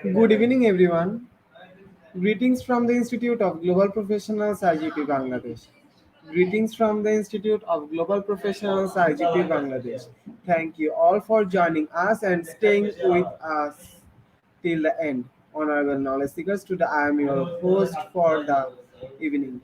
Good evening, everyone. Greetings from the Institute of Global Professionals, IGP Bangladesh. Greetings from the Institute of Global Professionals, IGP Bangladesh. Thank you all for joining us and staying with us till the end. Honorable knowledge seekers, today I am your host for the evening.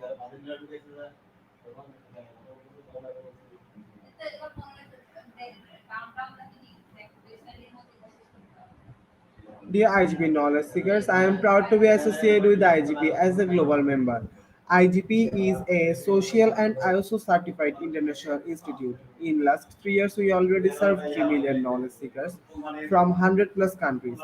Dear IGP knowledge seekers, I am proud to be associated with IGP as a global member. IGP is a social and ISO certified international institute. In last 3 years, we already served 3 million knowledge seekers from 100 plus countries.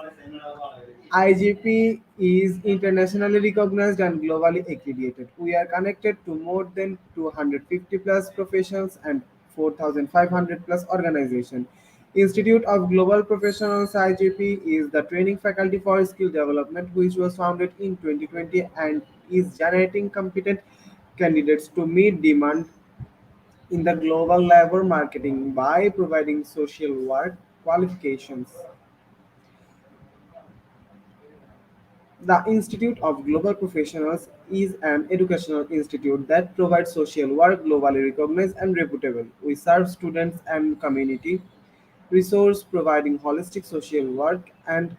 IGP is internationally recognized and globally accredited. We are connected to more than 250 plus professions and 4,500 plus organizations. Institute of Global Professionals IGP is the training faculty for skill development which was founded in 2020 and is generating competent candidates to meet demand in the global labor marketing by providing social work qualifications. The Institute of Global Professionals is an educational institute that provides social work globally recognized and reputable. We serve students and community resource providing holistic social work and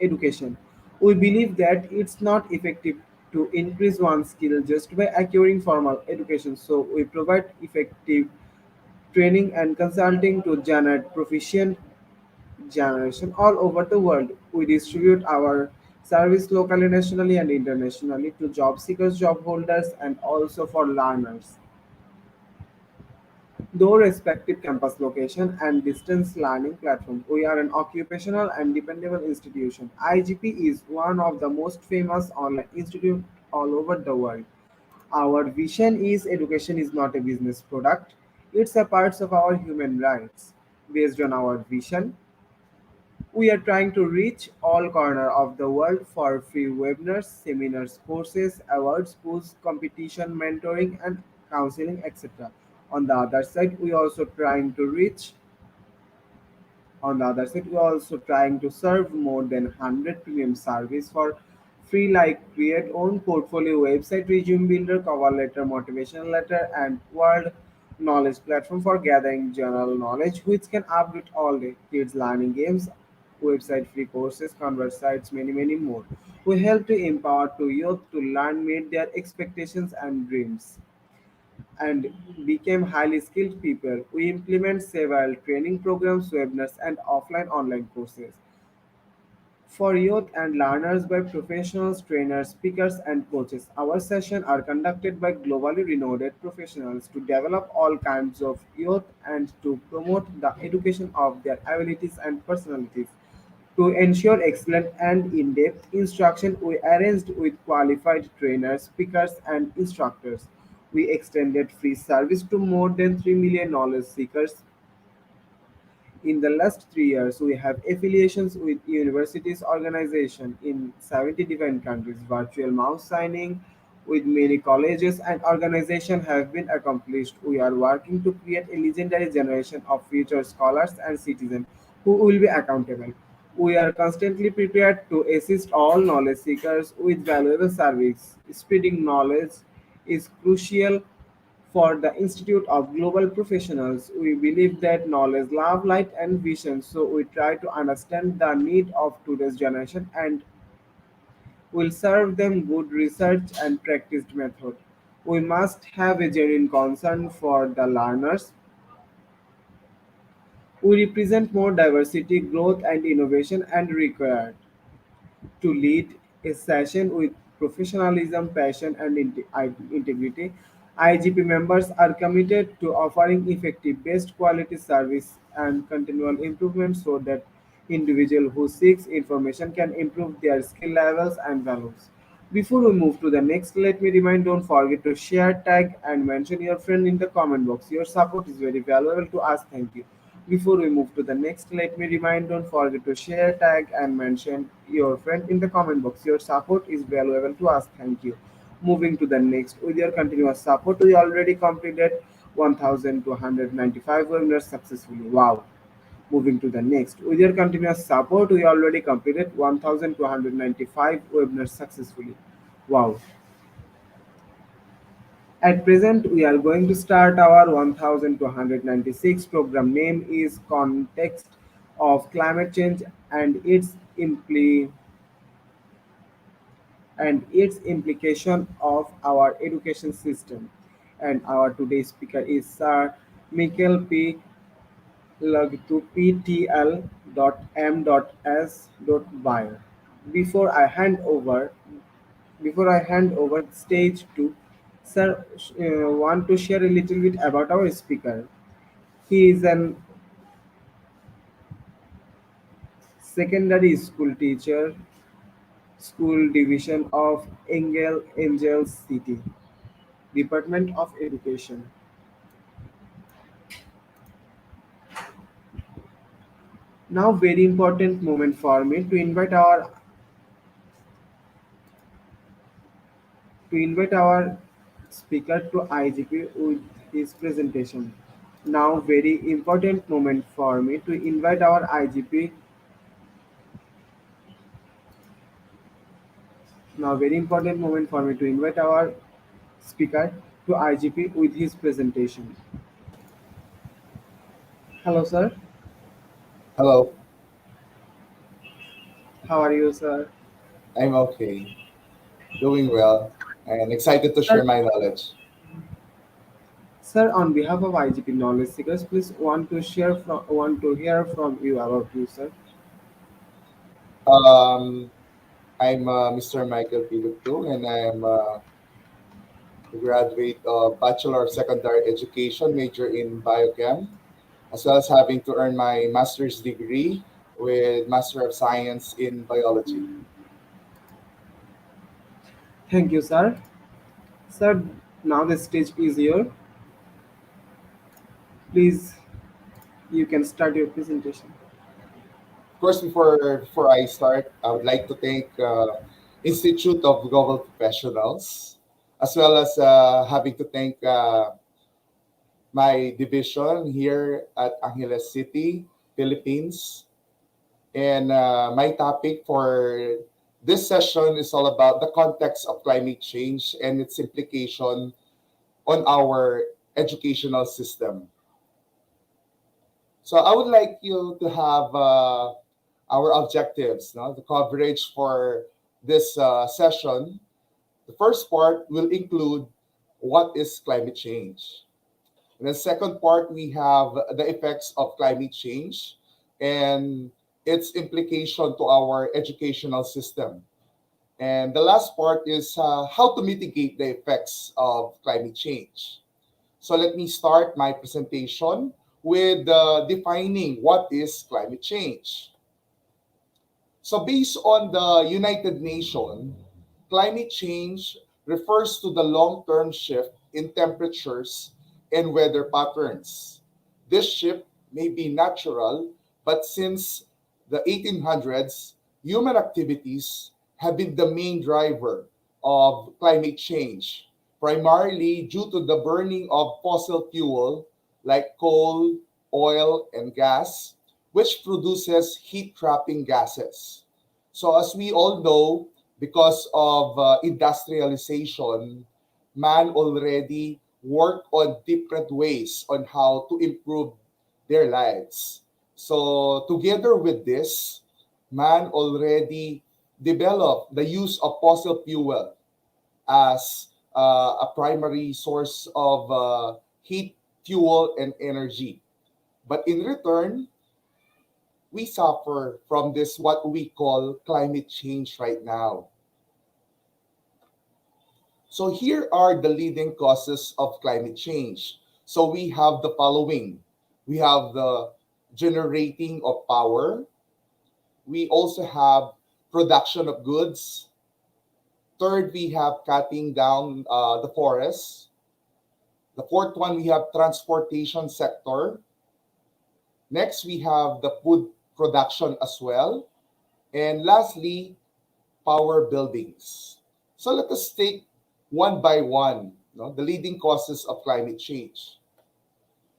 education. We believe that it's not effective to increase one's skill just by acquiring formal education, so we provide effective training and consulting to generate proficient generation all over the world. We distribute our service locally, nationally, and internationally to job seekers, job holders, and also for learners. Though respective campus location and distance learning platform, we are an occupational and dependable institution. IGP is one of the most famous online institute all over the world. Our vision is education is not a business product, it's a part of our human rights. Based on our vision, we are trying to reach all corners of the world for free webinars, seminars, courses, awards, schools, competition, mentoring, and counseling, etc. On the other side, we also trying to reach on the other side, we are also trying to serve more than 100 premium service for free like create own portfolio website, resume builder, cover letter, motivation letter, and world knowledge platform for gathering general knowledge which can update all day. Kids learning games, website free courses, convert sites, many more. We help to empower to youth to learn, meet their expectations and dreams and became highly skilled people. We implement several training programs, webinars, and offline online courses for youth and learners by professionals, trainers, speakers, and coaches. Our sessions are conducted by globally renowned professionals to develop all kinds of youth and to promote the education of their abilities and personalities. To ensure excellent and in-depth instruction, we arranged with qualified trainers, speakers, and instructors. We extended free service to more than 3 million knowledge seekers in the last 3 years. We have affiliations with universities organizations in 70 different countries. Virtual mouse signing with many colleges and organizations have been accomplished. We are working to create a legendary generation of future scholars and citizens who will be accountable. We are constantly prepared to assist all knowledge seekers with valuable service. Spreading knowledge is crucial for the Institute of Global Professionals. We believe that knowledge, love, light, and vision, so we try to understand the need of today's generation and will serve them good research and practiced method. We must have a genuine concern for the learners. We represent more diversity, growth, and innovation and required to lead a session with professionalism, passion, and integrity. IGP members are committed to offering effective, best quality service and continual improvement so that individual who seeks information can improve their skill levels and values. Before we move to the next, let me remind don't forget to share, tag, and mention your friend in the comment box. Your support is very valuable to us. Thank you. Before we move to the next, let me remind don't forget to share, tag, and mention your friend in the comment box. Your support is valuable to us. Thank you. Moving to the next, with your continuous support, we already completed 1,295 webinars successfully. Wow. Moving to the next, with your continuous support, we already completed 1,295 webinars successfully. Wow. At present, we are going to start our 1296 program. Name is Context of Climate Change and its implication of our education system. And our today's speaker is Sir Michael P. Lagtu PTL.M.S.Bayer. Before I hand over Before I hand over the stage to Sir, want to share a little bit about our speaker. He is an secondary school teacher, school division of Angels City, Department of Education. Now, very important moment for me to invite our speaker to IGP with his presentation. Now, very important moment for me to invite our IGP. Now, very important moment for me to invite our speaker to IGP with his presentation. Hello, sir. Hello, How are you, sir? I'm okay, doing well, and excited to Sir, share my knowledge. sir, on behalf of IGP Knowledge Seekers, please want to hear from you about you, sir. Um, I'm Mr. Michael Pilupto, and I'm a graduate of Bachelor of Secondary Education, major in Biochem, as well as having to earn my master's degree with Master of Science in Biology. Thank you, sir. Sir, now the stage is yours. Please, you can start your presentation. Of course, before I start, I would like to thank Institute of Global Professionals, as well as having to thank my division here at Angeles City, Philippines. And my topic for this session is all about the context of climate change and its implication on our educational system. So I would like you to have our objectives, no? The coverage for this session. The first part will include what is climate change. In the second part, we have the effects of climate change and its implication to our educational system. And the last part is how to mitigate the effects of climate change. So let me start my presentation with defining what is climate change. So, based on the United Nations, climate change refers to the long term shift in temperatures and weather patterns. This shift may be natural, but since the 1800s, human activities have been the main driver of climate change, primarily due to the burning of fossil fuel like coal, oil, and gas, which produces heat trapping gases. So, as we all know, because of industrialization, man already worked on different ways on how to improve their lives. So, together with this, man already developed the use of fossil fuel as a primary source of heat, fuel, and energy. But in return, we suffer from this what we call climate change right now. So here are the leading causes of climate change. So we have the following. We have the generating of power. We also have production of goods. Third, we have cutting down the forests. The fourth one, we have transportation sector. Next, we have the food production as well. And lastly, power buildings. So let us take one by one, the leading causes of climate change.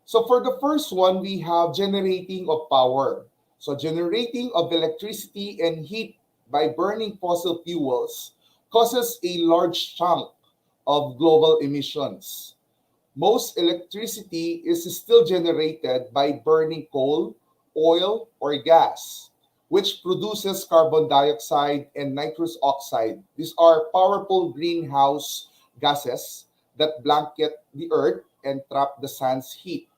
So for the first one, we have generating of power. So generating of electricity and heat by burning fossil fuels causes a large chunk of global emissions. Most electricity is still generated by burning coal, oil, or gas, which produces carbon dioxide and nitrous oxide. These are powerful greenhouse gases that blanket the earth and trap the sun's heat.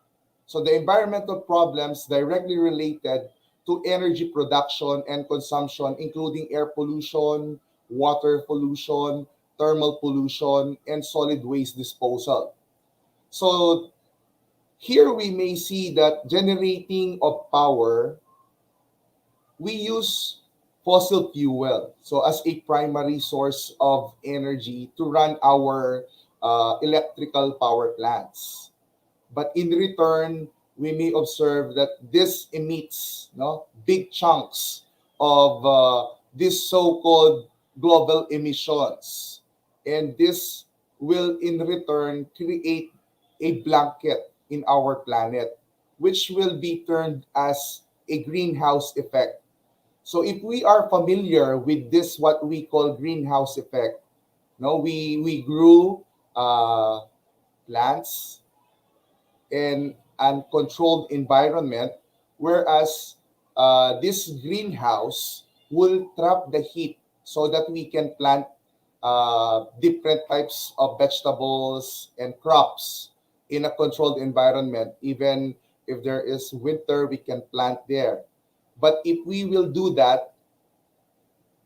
So the environmental problems directly related to energy production and consumption, including air pollution, water pollution, thermal pollution, and solid waste disposal. So here we may see that generating of power, we use fossil fuel. So as a primary source of energy to run our electrical power plants. But in return, we may observe that this emits big chunks of this so-called global emissions. And this will in return create a blanket in our planet, which will be termed as a greenhouse effect. So if we are familiar with this, what we call greenhouse effect, we grew plants in an controlled environment, whereas this greenhouse will trap the heat so that we can plant different types of vegetables and crops in a controlled environment. Even if there is winter, we can plant there. But if we will do that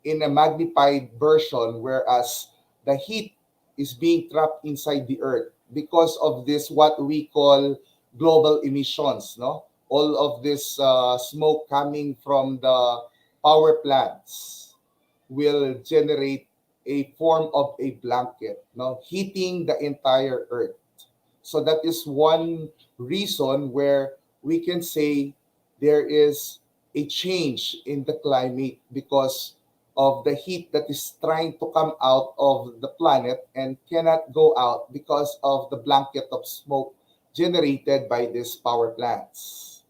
in a magnified version, whereas the heat is being trapped inside the earth because of this, what we call global emissions, no? All of this smoke coming from the power plants will generate a form of a blanket, no, heating the entire earth. So that is one reason where we can say there is a change in the climate because of the heat that is trying to come out of the planet and cannot go out because of the blanket of smoke generated by these power plants.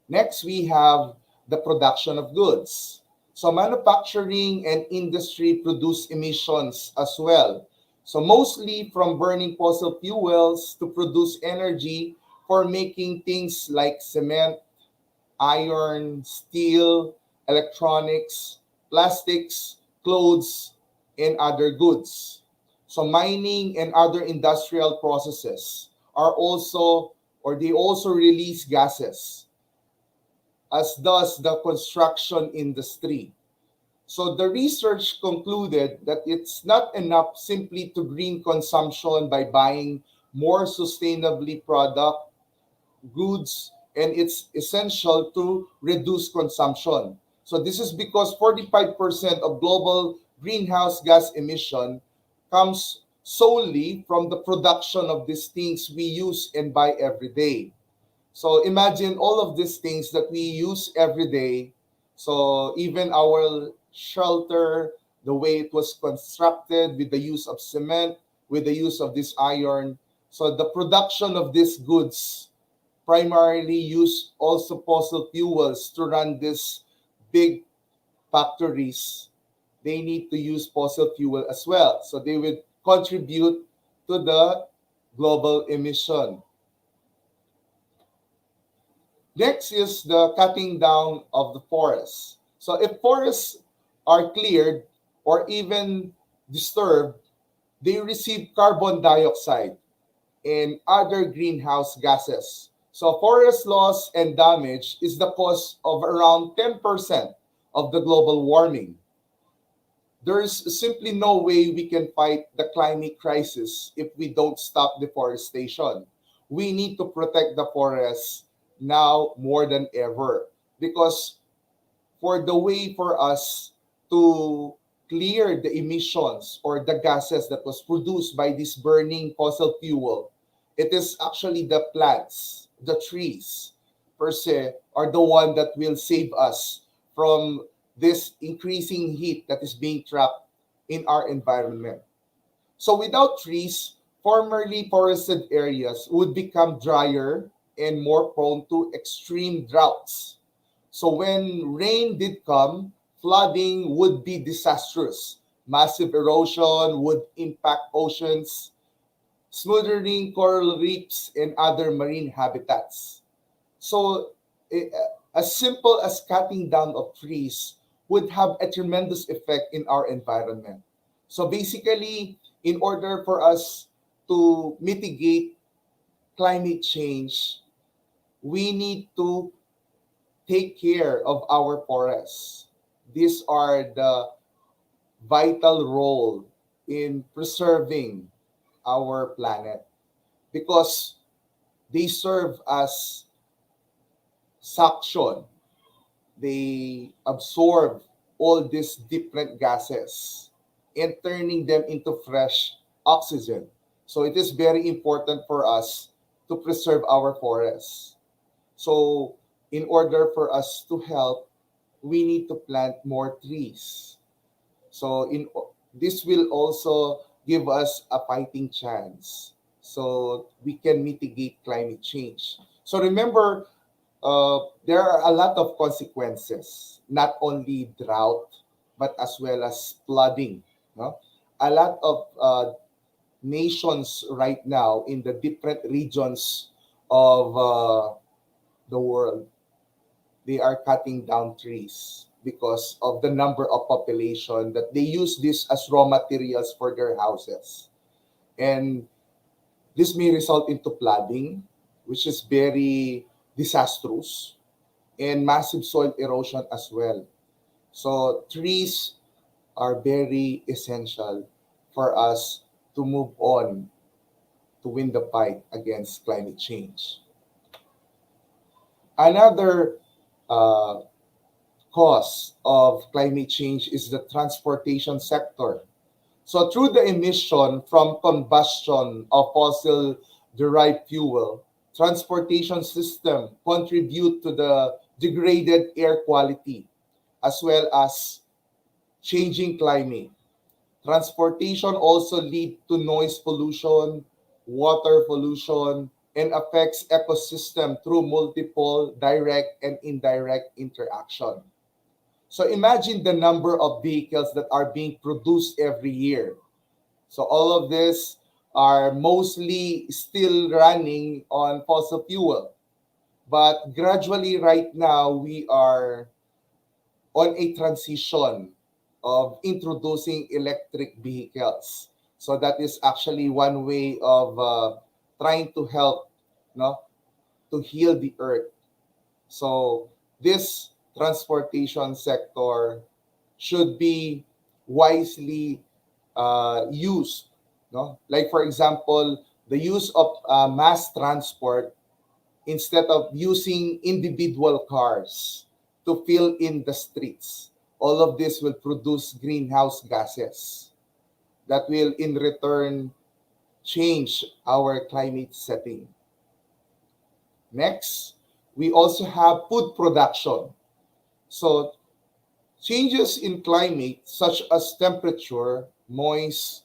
Next, we have the production of goods. So manufacturing and industry produce emissions as well. So mostly from burning fossil fuels to produce energy for making things like cement, iron, steel, electronics, plastics, clothes, and other goods. So mining and other industrial processes are also, or they also release gases, as does the construction industry. So the research concluded that it's not enough simply to green consumption by buying more sustainably product goods, and it's essential to reduce consumption. So this is because 45% of global greenhouse gas emission comes solely from the production of these things we use and buy every day. So imagine all of these things that we use every day. So even our shelter, the way it was constructed with the use of cement, with the use of this iron. So the production of these goods primarily use also fossil fuels to run these big factories. They need to use fossil fuel as well. So they will contribute to the global emission. Next is the cutting down of the forests. So if forests are cleared or even disturbed, they receive carbon dioxide and other greenhouse gases. So forest loss and damage is the cause of around 10% of the global warming. There's simply no way we can fight the climate crisis if we don't stop deforestation. We need to protect the forests now more than ever because for the way for us to clear the emissions or the gases that was produced by this burning fossil fuel, it is actually the plants, the trees per se, are the one that will save us from this increasing heat that is being trapped in our environment. So without trees, formerly forested areas would become drier and more prone to extreme droughts. So when rain did come, flooding would be disastrous. Massive erosion would impact oceans, smothering coral reefs and other marine habitats. So eh, as simple as cutting down of trees would have a tremendous effect in our environment. So basically, in order for us to mitigate climate change, we need to take care of our forests. These are the vital role in preserving our planet because they serve as suction. They absorb all these different gases and turning them into fresh oxygen. So it is very important for us to preserve our forests. So in order for us to help, we need to plant more trees. So in this will also give us a fighting chance. So we can mitigate climate change. So remember, there are a lot of consequences, not only drought, but as well as flooding. No? A lot of nations right now in the different regions of the world, they are cutting down trees because of the number of population that they use this as raw materials for their houses. And this may result into flooding, which is very disastrous, and massive soil erosion as well. So trees are very essential for us to move on to win the fight against climate change. Another uh, cause of climate change is the transportation sector. So through the emission from combustion of fossil derived fuel, transportation system contribute to the degraded air quality as well as changing climate. Transportation also lead to noise pollution, water pollution, and affects ecosystem through multiple direct and indirect interaction. So imagine the number of vehicles that are being produced every year. So all of this are mostly still running on fossil fuel. But gradually right now we are on a transition of introducing electric vehicles. So that is actually one way of trying to help, no, to heal the earth. So this transportation sector should be wisely used. No, like for example, the use of mass transport instead of using individual cars to fill in the streets. All of this will produce greenhouse gases that will in return change our climate setting. Next, we also have food production. So changes in climate such as temperature, moist,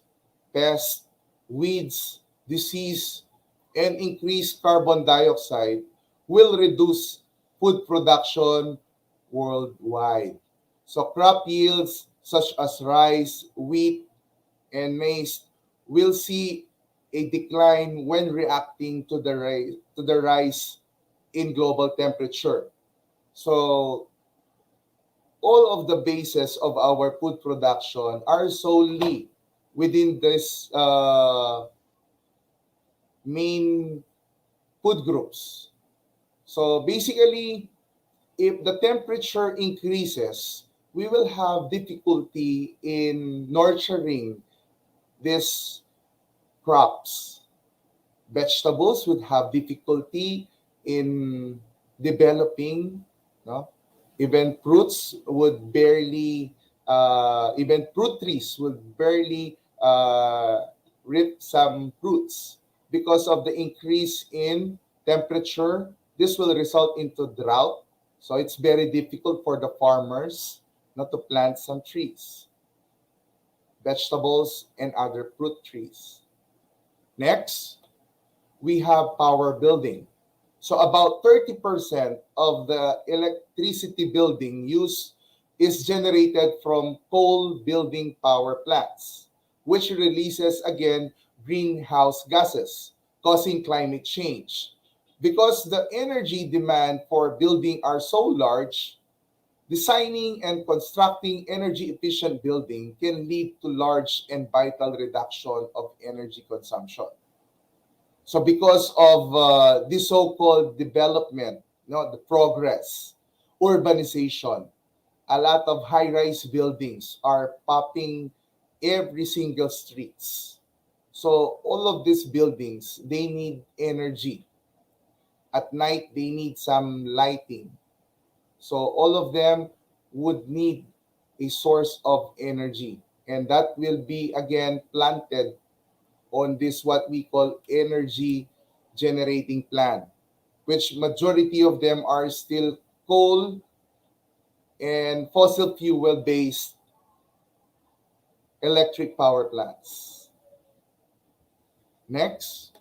pests, weeds, disease, and increased carbon dioxide will reduce food production worldwide. So crop yields such as rice, wheat, and maize will see a decline when reacting to the rise in global temperature. So all of the bases of our food production are solely within this main food groups. So basically, if the temperature increases, we will have difficulty in nurturing these crops. Vegetables would have difficulty in developing, no? Even fruits would barely, even fruit trees would barely rip some fruits because of the increase in temperature. This will result into drought. So it's very difficult for the farmers not to plant some trees, vegetables, and other fruit trees. Next, we have power building. So about 30% of the electricity building use is generated from coal building power plants, which releases again greenhouse gases, causing climate change. Because the energy demand for building are so large, designing and constructing energy efficient building can lead to large and vital reduction of energy consumption. So because of this so-called development, the progress, urbanization, a lot of high-rise buildings are popping every single streets. So all of these buildings, they need energy. At night, they need some lighting. So all of them would need a source of energy. And that will be again planted on this what we call energy generating plant, which majority of them are still coal and fossil fuel based electric power plants. Next,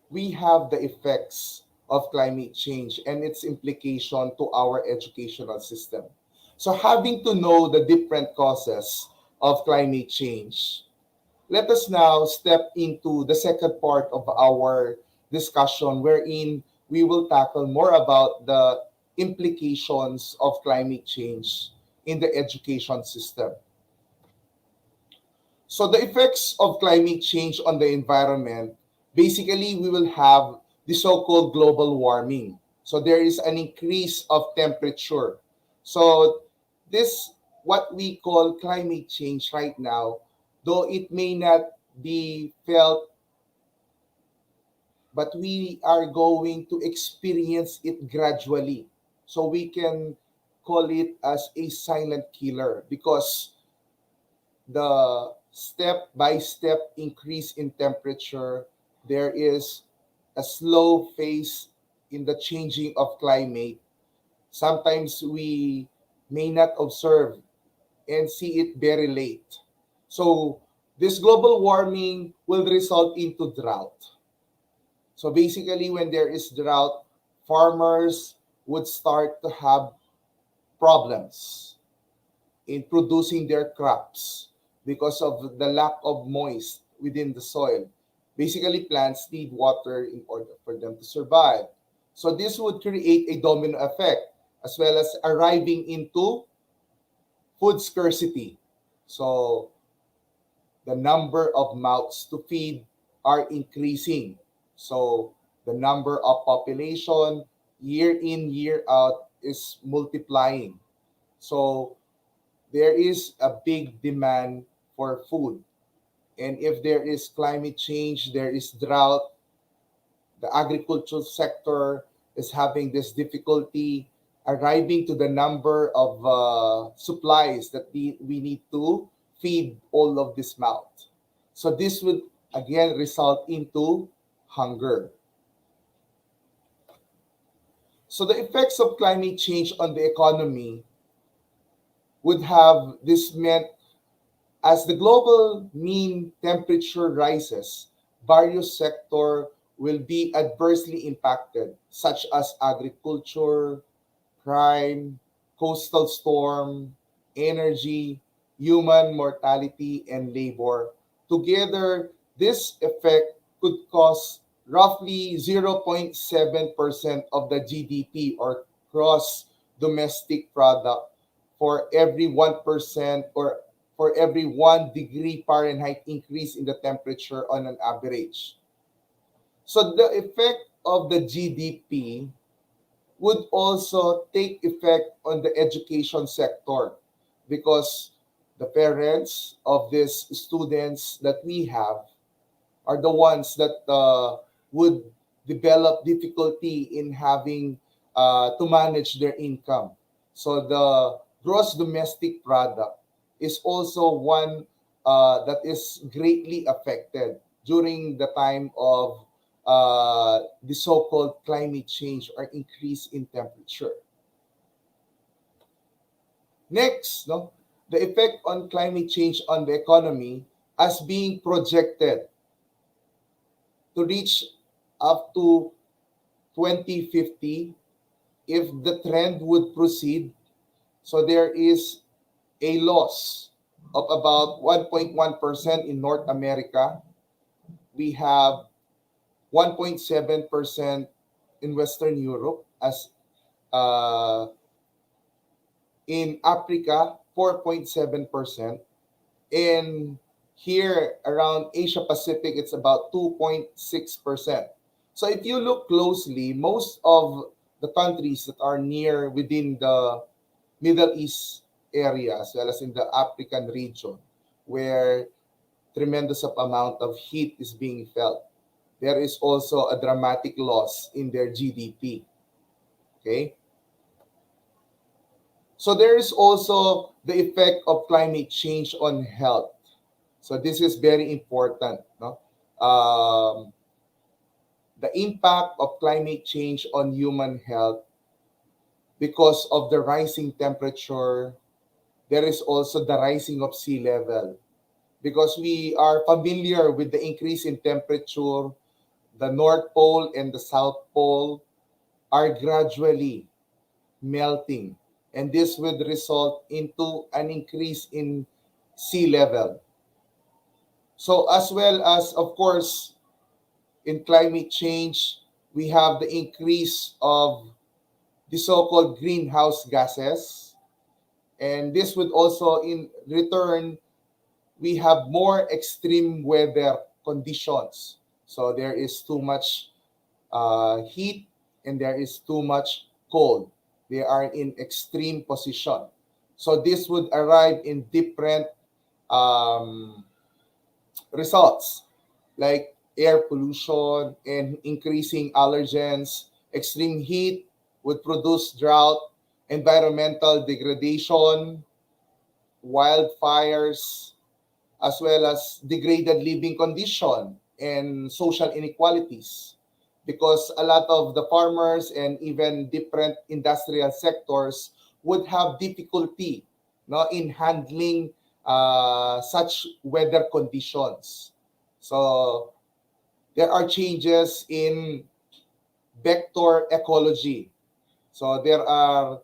we have the effects of climate change and its implication to our educational system. So having to know the different causes of climate change, let us now step into the second part of our discussion, wherein we will tackle more about the implications of climate change in the education system. So, the effects of climate change on the environment, basically, we will have the so called global warming. So, there is an increase of temperature. So, this, what we call climate change right now, though it may not be felt, but we are going to experience it gradually. So we can call it as a silent killer because the step by step increase in temperature, there is a slow phase in the changing of climate. Sometimes we may not observe and see it very late. So this global warming will result into drought. So basically, when there is drought, farmers would start to have problems in producing their crops because of the lack of moist within the soil. Basically, plants need water in order for them to survive. So this would create a domino effect as well as arriving into food scarcity. So the number of mouths to feed are increasing. So the number of population year in, year out is multiplying. So there is a big demand for food. And if there is climate change, there is drought, the agricultural sector is having this difficulty arriving to the number of supplies that we need to feed all of this mouth. So this would again result into hunger. So the effects of climate change on the economy would have this meant as the global mean temperature rises, various sector will be adversely impacted, such as agriculture, crime, coastal storm, energy, human mortality, and labor. Together, this effect could cause roughly 0.7% of the GDP or gross domestic product for every 1% or for every 1 degree Fahrenheit increase in the temperature on an average. So the effect of the GDP would also take effect on the education sector because the parents of these students that we have are the ones that would develop difficulty in having to manage their income. So the gross domestic product is also one that is greatly affected during the time of the so-called climate change or increase in temperature. Next, no, the effect on climate change on the economy as being projected to reach up to 2050 if the trend would proceed. So there is a loss of about 1.1% in North America. We have 1.7% in Western Europe, as in Africa, 4.7%. And here around Asia Pacific, it's about 2.6%. So if you look closely, most of the countries that are near within the Middle East area, as well as in the African region, where tremendous of amount of heat is being felt, there is also a dramatic loss in their GDP. Okay, so there is also the effect of climate change on health. So this is very important. No? The impact of climate change on human health because of the rising temperature. There is also the rising of sea level because we are familiar with the increase in temperature. The North Pole and the South Pole are gradually melting, and this would result into an increase in sea level. So as well as, of course, in climate change, we have the increase of the so-called greenhouse gases, and this would also in return we have more extreme weather conditions. So there is too much heat and there is too much cold. They are in extreme position. So this would arrive in different um, results like air pollution and increasing allergens. Extreme heat would produce drought, environmental degradation, wildfires, as well as degraded living condition and social inequalities because a lot of the farmers and even different industrial sectors would have difficulty, no, in handling such weather conditions. So there are changes in vector ecology. So there are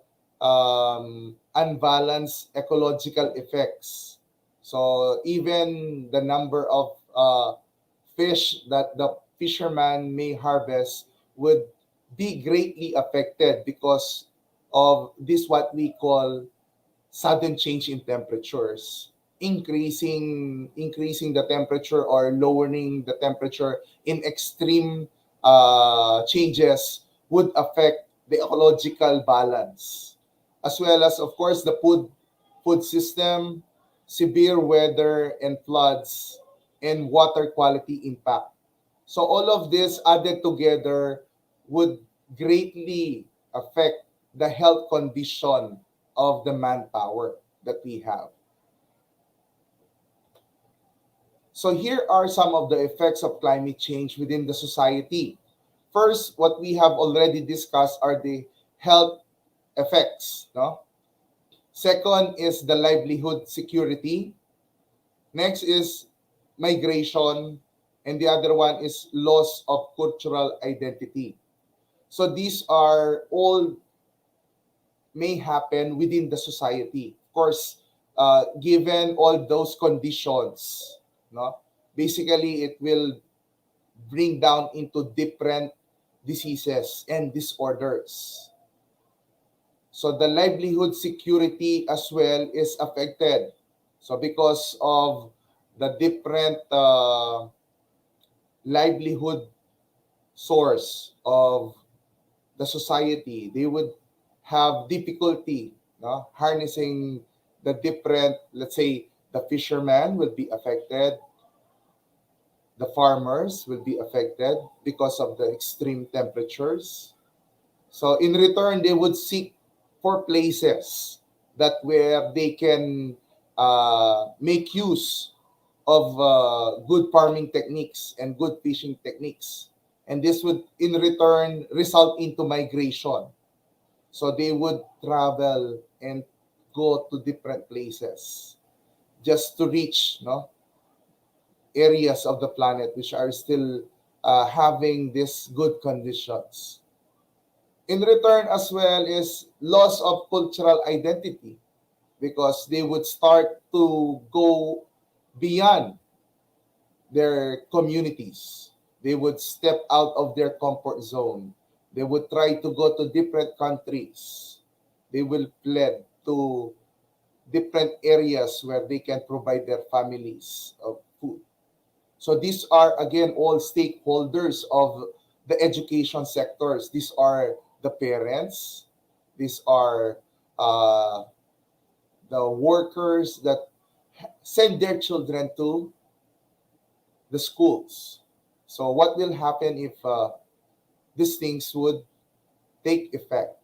unbalanced ecological effects. So even the number of fish that the fisherman may harvest would be greatly affected because of this what we call sudden change in temperatures, increasing the temperature or lowering the temperature in extreme changes would affect the ecological balance, as well as of course the food system, severe weather and floods, and water quality impact. So all of this added together would greatly affect the health condition of the manpower that we have. So here are some of the effects of climate change within the society. First, what we have already discussed are the health effects. No? Second is the livelihood security. Next is migration. and the other one is loss of cultural identity. So these are all may happen within the society. Of course, given all those conditions, no, basically it will bring down into different diseases and disorders. So the livelihood security as well is affected. So because of the different livelihood source of the society, they would have difficulty, no, harnessing the different, let's say, the fishermen will be affected, the farmers will be affected because of the extreme temperatures. So in return, they would seek for places that where they can make use of good farming techniques and good fishing techniques. And this would in return result into migration. So they would travel and go to different places just to reach, no, areas of the planet which are still having these good conditions. In return as well is loss of cultural identity because they would start to go beyond their communities. They would step out of their comfort zone. They would try to go to different countries. They will fled to different areas where they can provide their families of food. So these are again all stakeholders of the education sectors. These are the parents. These are uh, the workers that send their children to the schools. So what will happen if these things would take effect?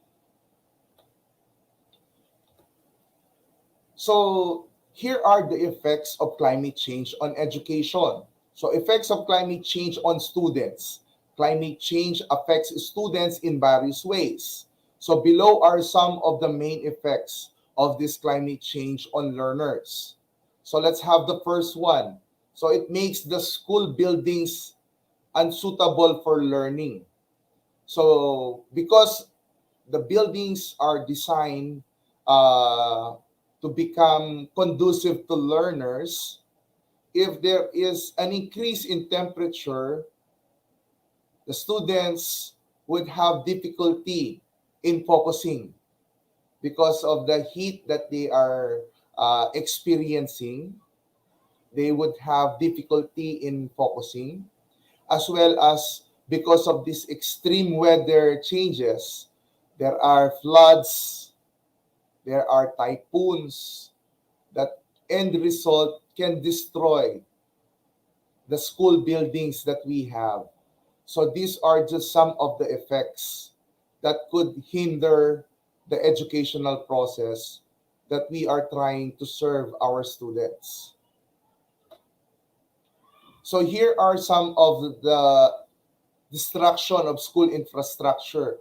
So here are the effects of climate change on education. So effects of climate change on students. Climate change affects students in various ways. So below are some of the main effects of this climate change on learners. So let's have the first one. So it makes the school buildings unsuitable for learning. So because the buildings are designed uh, to become conducive to learners, if there is an increase in temperature, the students would have difficulty in focusing because of the heat that they are experiencing. They would have difficulty in focusing, as well as because of these extreme weather changes. There are floods, there are typhoons that end result can destroy the school buildings that we have. So these are just some of the effects that could hinder the educational process that we are trying to serve our students. So here are some of the destruction of school infrastructure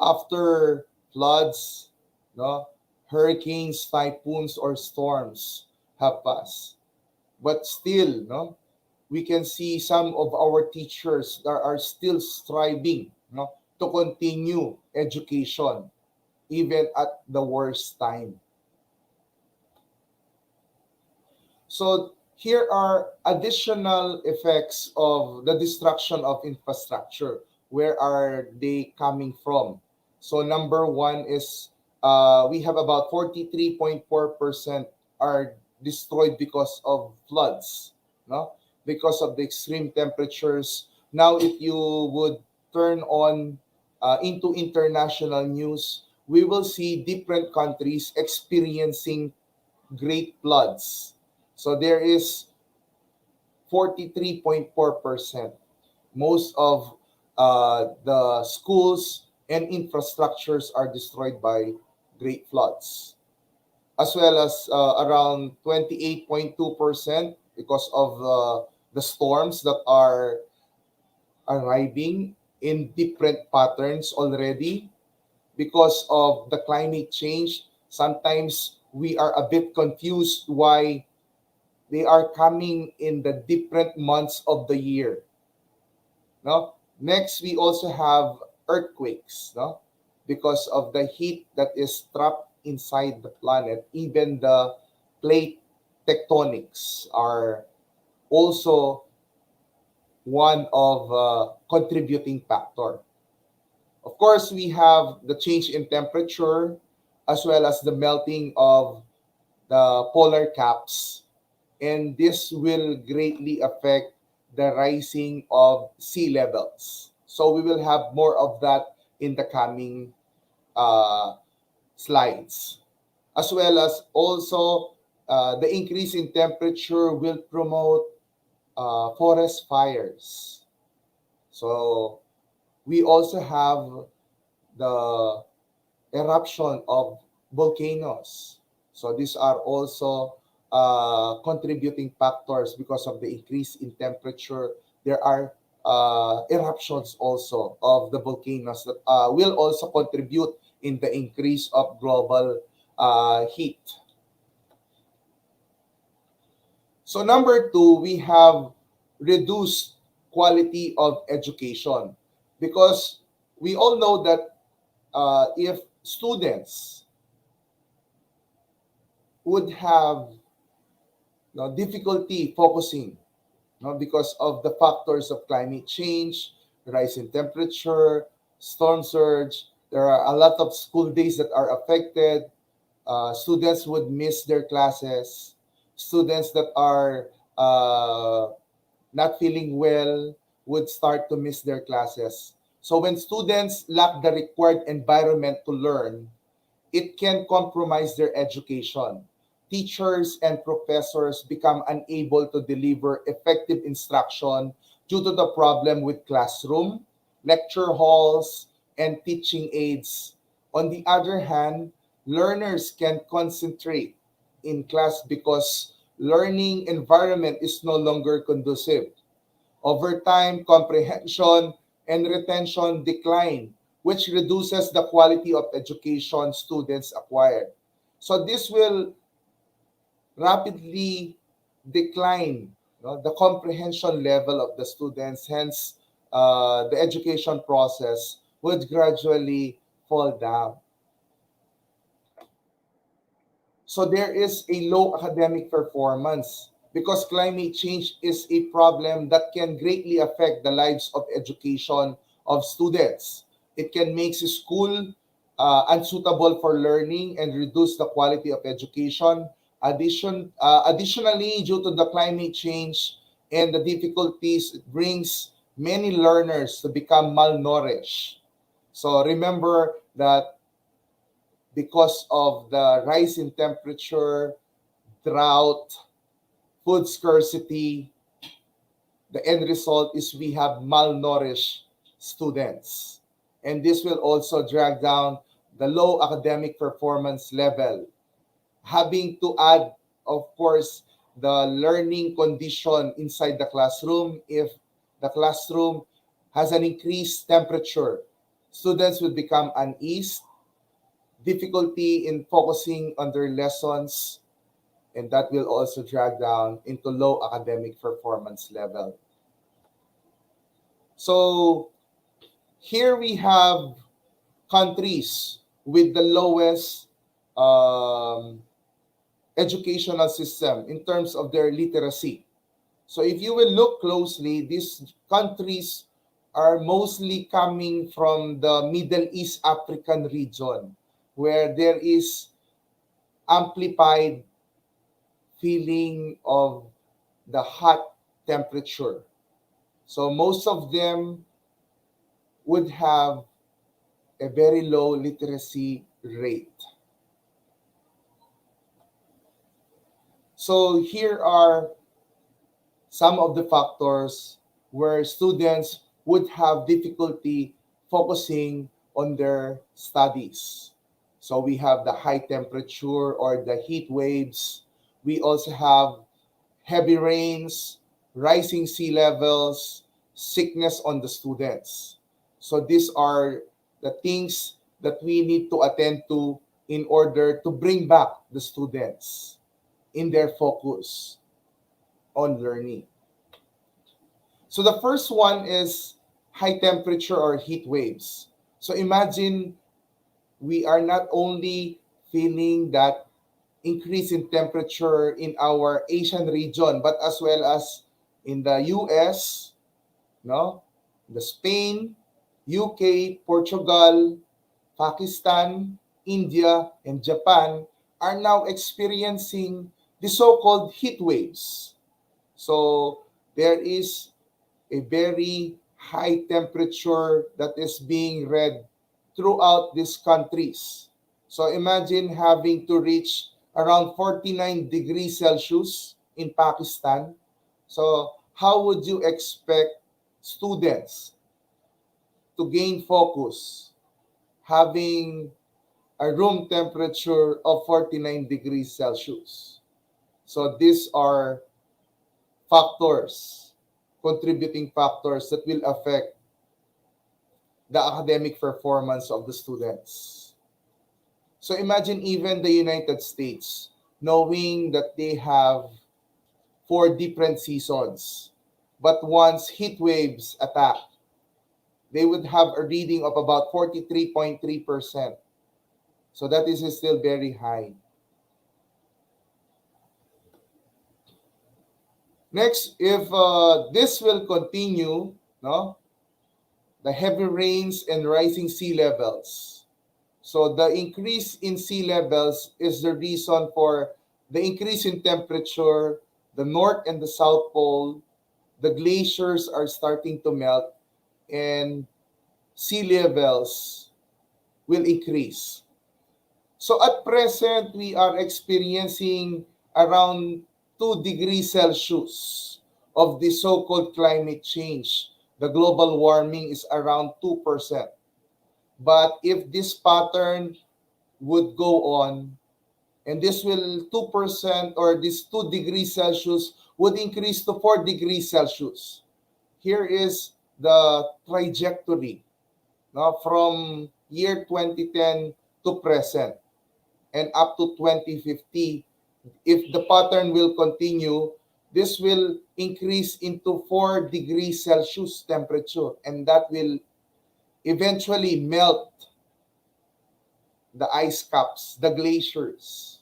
after floods, no, hurricanes, typhoons, or storms have passed. But still, no, we can see some of our teachers that are still striving, no, to continue education even at the worst time. So here are additional effects of the destruction of infrastructure. Where are they coming from? So number one is we have about 43.4% are destroyed because of floods, no? Because of the extreme temperatures. Now, if you would turn on into international news, we will see different countries experiencing great floods. So there is 43.4%. Most of the schools and infrastructures are destroyed by great floods, as well as around 28.2% because of the storms that are arriving in different patterns already because of the climate change. Sometimes we are a bit confused why they are coming in the different months of the year. No? Next, we also have earthquakes, no? Because of the heat that is trapped inside the planet. Even the plate tectonics are also one of contributing factor. Of course, we have the change in temperature as well as the melting of the polar caps, and this will greatly affect the rising of sea levels. So we will have more of that in the coming uh, slides, as well as also the increase in temperature will promote forest fires. So we also have the eruption of volcanoes. So these are also contributing factors because of the increase in temperature. There are eruptions also of the volcanoes that will also contribute in the increase of global heat. So number two, we have reduced quality of education because we all know that if students would have difficulty focusing, because of the factors of climate change, rise in temperature, storm surge. There are a lot of school days that are affected. Students would miss their classes. Students that are not feeling well would start to miss their classes. So when students lack the required environment to learn, it can compromise their education. Teachers and professors become unable to deliver effective instruction due to the problem with classroom, lecture halls, and teaching aids. On the other hand, learners can concentrate in class because learning environment is no longer conducive. Over time, comprehension and retention decline, which reduces the quality of education students acquire. So this will rapidly decline, the comprehension level of the students. Hence, the education process would gradually fall down. So there is a low academic performance because climate change is a problem that can greatly affect the lives of education of students. It can make school unsuitable for learning and reduce the quality of education. Additionally, due to the climate change and the difficulties, it brings many learners to become malnourished. So remember that because of the rise in temperature, drought, food scarcity, the end result is we have malnourished students. And this will also drag down the low academic performance level. Having to add, of course, the learning condition inside the classroom. If the classroom has an increased temperature, students will become uneasy, difficulty in focusing on their lessons, and that will also drag down into low academic performance level. So here we have countries with the lowest um, educational system in terms of their literacy. So if you will look closely, these countries are mostly coming from the Middle East African region, where there is amplified feeling of the hot temperature. So most of them would have a very low literacy rate. So here are some of the factors where students would have difficulty focusing on their studies. So we have the high temperature or the heat waves. We also have heavy rains, rising sea levels, sickness on the students. So these are the things that we need to attend to in order to bring back the students in their focus. on learning. So the first one is high temperature or heat waves. So imagine we are not only feeling that increase in temperature in our Asian region, but as well as in the US, no? The Spain, UK, Portugal, Pakistan, India, and Japan are now experiencing the so-called heat waves. So there is a very high temperature that is being read throughout these countries. So imagine having to reach around 49 degrees Celsius in Pakistan. So how would you expect students to gain focus having a room temperature of 49 degrees Celsius? So these are factors, contributing factors that will affect the academic performance of the students. So imagine even the United States, knowing that they have four different seasons, but once heat waves attack, they would have a reading of about 43.3%. So that is still very high. Next, if this will continue, no, the heavy rains and rising sea levels. So the increase in sea levels is the reason for the increase in temperature, the North and the South Pole, the glaciers are starting to melt, and sea levels will increase. So at present, we are experiencing around 2 degrees Celsius of the so-called climate change. The global warming is around 2%. But if this pattern would go on, and this will 2% or this 2 degrees Celsius would increase to 4 degrees Celsius. Here is the trajectory, no, from year 2010 to present and up to 2050. If the pattern will continue, this will increase into 4 degrees Celsius temperature, and that will eventually melt the ice caps, the glaciers,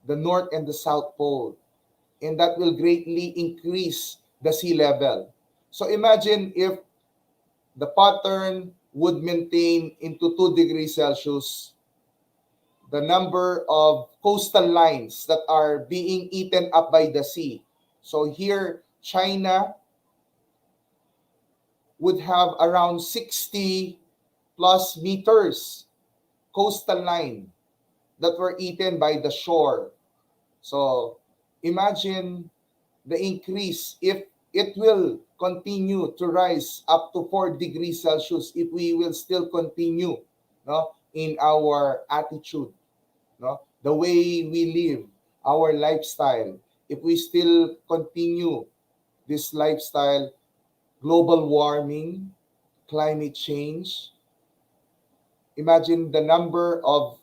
the North and the South Pole, and that will greatly increase the sea level. So imagine if the pattern would maintain into 2 degrees Celsius, the number of coastal lines that are being eaten up by the sea. So here, China would have around 60 plus meters coastal line that were eaten by the shore. So imagine the increase if it will continue to rise up to 4 degrees Celsius if we will still continue, no, in our attitude, no, the way we live, our lifestyle. If we still continue this lifestyle, global warming, climate change, imagine the number of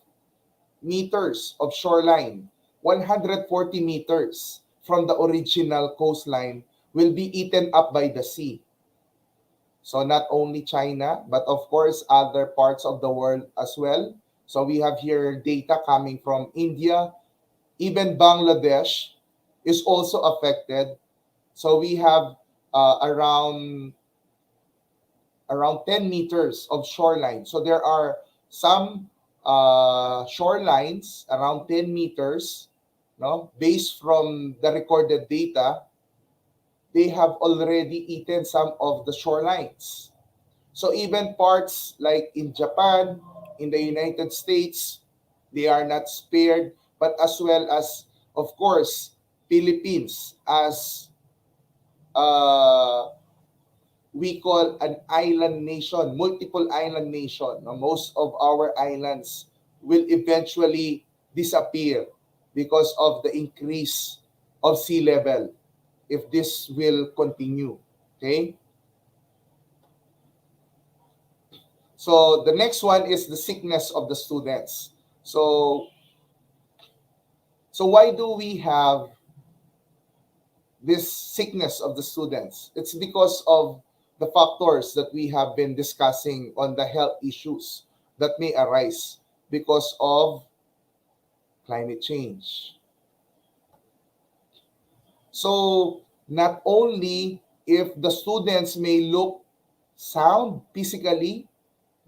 meters of shoreline, 140 meters from the original coastline will be eaten up by the sea. So not only China, but of course other parts of the world as well. So we have here data coming from India, even Bangladesh is also affected. So we have around 10 meters of shoreline. So there are some shorelines around 10 meters, no, based from the recorded data, they have already eaten some of the shorelines. So even parts like in Japan, in the United States, they are not spared, but as well as, of course, Philippines as uh, we call an island nation, multiple island nation. Now, most of our islands will eventually disappear because of the increase of sea level if this will continue. Okay? So the next one is the sickness of the students. So why do we have this sickness of the students? It's because of the factors that we have been discussing on the health issues that may arise because of climate change. So, not only if the students may look sound physically,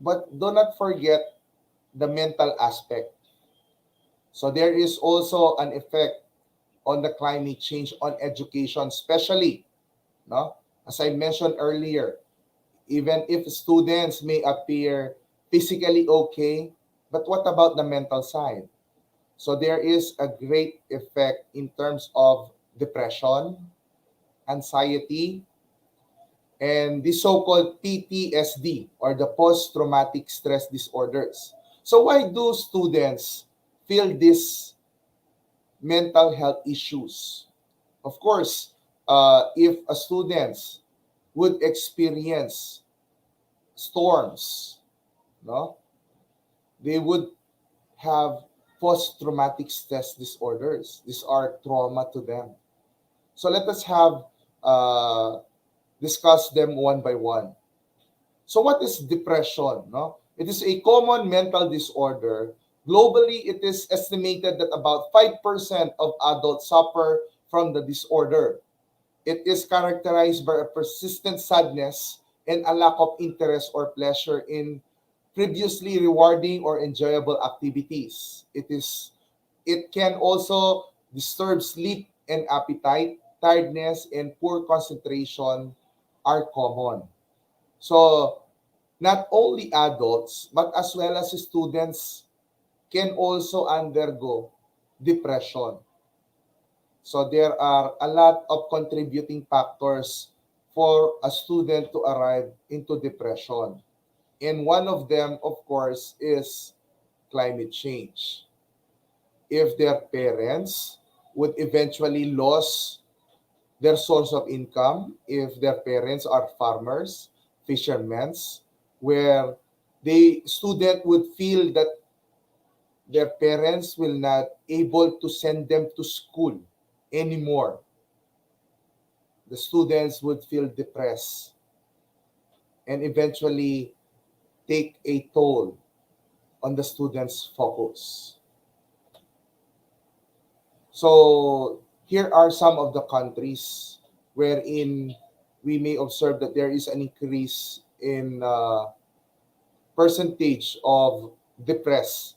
but do not forget the mental aspect. So, there is also an effect on the climate change on education, especially, no? As I mentioned earlier, even if students may appear physically okay, but what about the mental side? So there is a great effect in terms of depression, anxiety, and the so-called PTSD, or the post-traumatic stress disorders. So why do students feel these mental health issues? Of course, if a students would experience storms, no, they would have post-traumatic stress disorders. These are trauma to them. So let us have uh, discuss them one by one. So what is depression? No, it is a common mental disorder. Globally, it is estimated that about 5% of adults suffer from the disorder. It is characterized by a persistent sadness and a lack of interest or pleasure in previously rewarding or enjoyable activities. It can also disturb sleep and appetite. Tiredness and poor concentration are common. So not only adults but as well as students can also undergo depression. So there are a lot of contributing factors for a student to arrive into depression. And one of them, of course, is climate change. If their parents would eventually lose their source of income, if their parents are farmers, fishermen, where the student would feel that their parents will not able to send them to school anymore, the students would feel depressed and eventually take a toll on the students' focus. So here are some of the countries wherein we may observe that there is an increase in percentage of depressed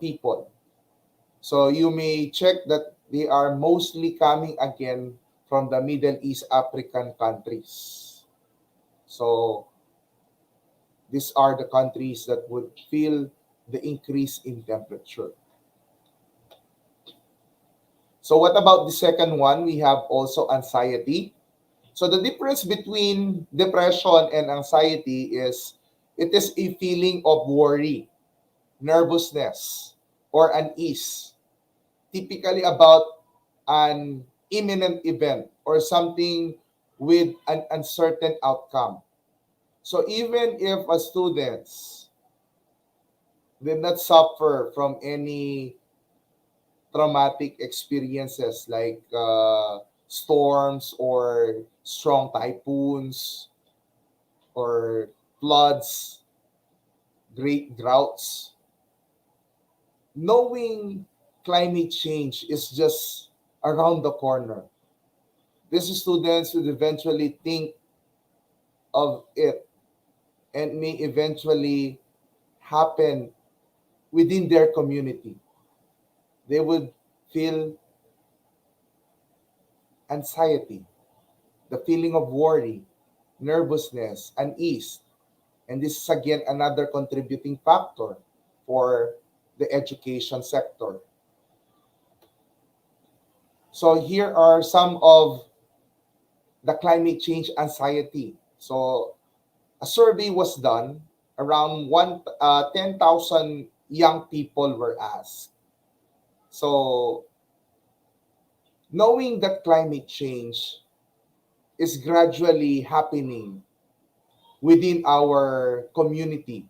people. So you may check that they are mostly coming again from the Middle East African countries. So these are the countries that would feel the increase in temperature. So what about the second one? We have also anxiety. So the difference between depression and anxiety is it is a feeling of worry, nervousness, or unease, typically about an imminent event or something with an uncertain outcome. So even if a students did not suffer from any traumatic experiences like storms or strong typhoons or floods, great droughts, knowing climate change is just around the corner, these students would eventually think of it and may eventually happen within their community. They would feel anxiety, the feeling of worry, nervousness, unease. And this is again another contributing factor for the education sector. So here are some of the climate change anxiety. So a survey was done. Around 10,000 young people were asked. So knowing that climate change is gradually happening within our community,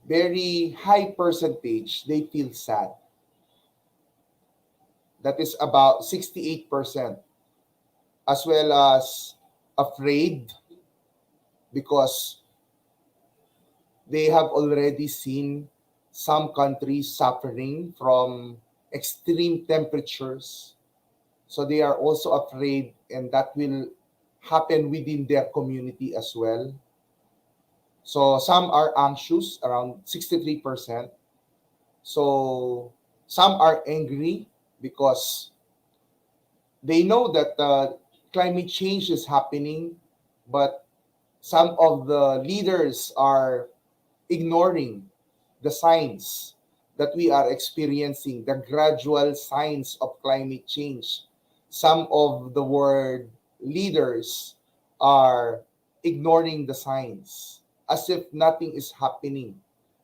very high percentage they feel sad. that is about 68%, as well as afraid because they have already seen some countries suffering from extreme temperatures. So they are also afraid, and that will happen within their community as well. So some are anxious, around 63%. So some are angry because they know that climate change is happening, but some of the leaders are ignoring the signs that we are experiencing, the gradual signs of climate change. Some of the world leaders are ignoring the signs as if nothing is happening.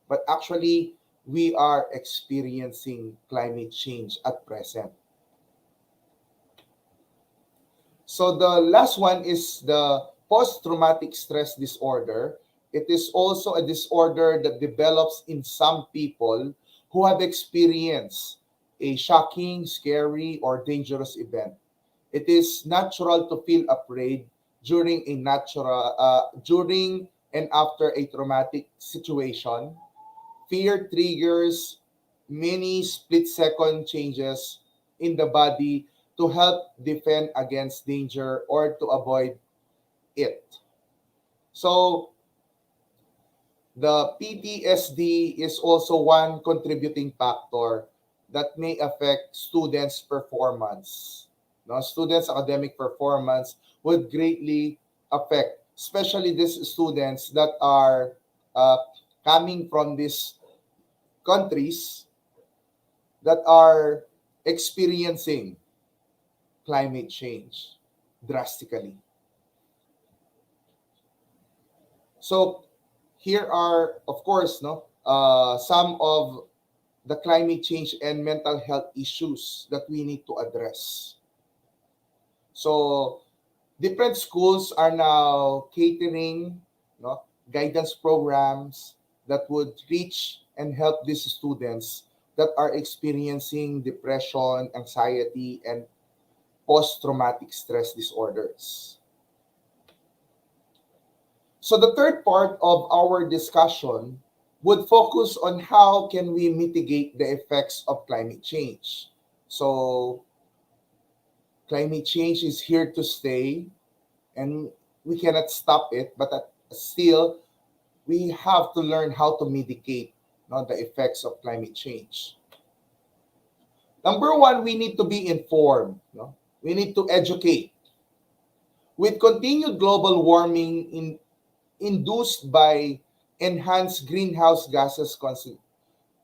But actually, we are experiencing climate change at present. So the last one is the post-traumatic stress disorder. It is also a disorder that develops in some people who have experienced a shocking, scary, or dangerous event. It is natural to feel afraid during and after a traumatic situation. Fear triggers many split-second changes in the body to help defend against danger or to avoid it. So, the PTSD is also one contributing factor that may affect students' performance. Now, students' academic performance would greatly affect, especially these students that are uh, coming from these countries that are experiencing climate change drastically. So here are, of course, some of the climate change and mental health issues that we need to address. So different schools are now catering, guidance programs that would reach and help these students that are experiencing depression, anxiety, and post-traumatic stress disorders. So the third part of our discussion would focus on how can we mitigate the effects of climate change. So climate change is here to stay and we cannot stop it, but still we have to learn how to mitigate the effects of climate change. Number one, we need to be informed. We need to educate. With continued global warming induced by enhanced greenhouse gases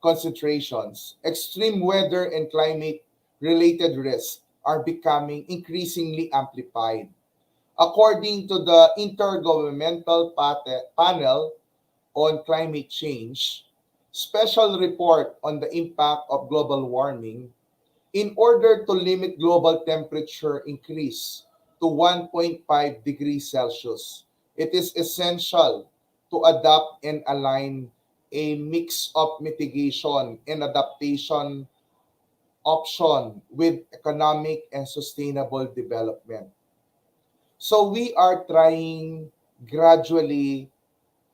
concentrations, extreme weather and climate related risks are becoming increasingly amplified. According to the Intergovernmental Panel on Climate Change, special report on the impact of global warming, in order to limit global temperature increase to 1.5 degrees Celsius, it is essential to adopt and align a mix of mitigation and adaptation option with economic and sustainable development. So we are trying gradually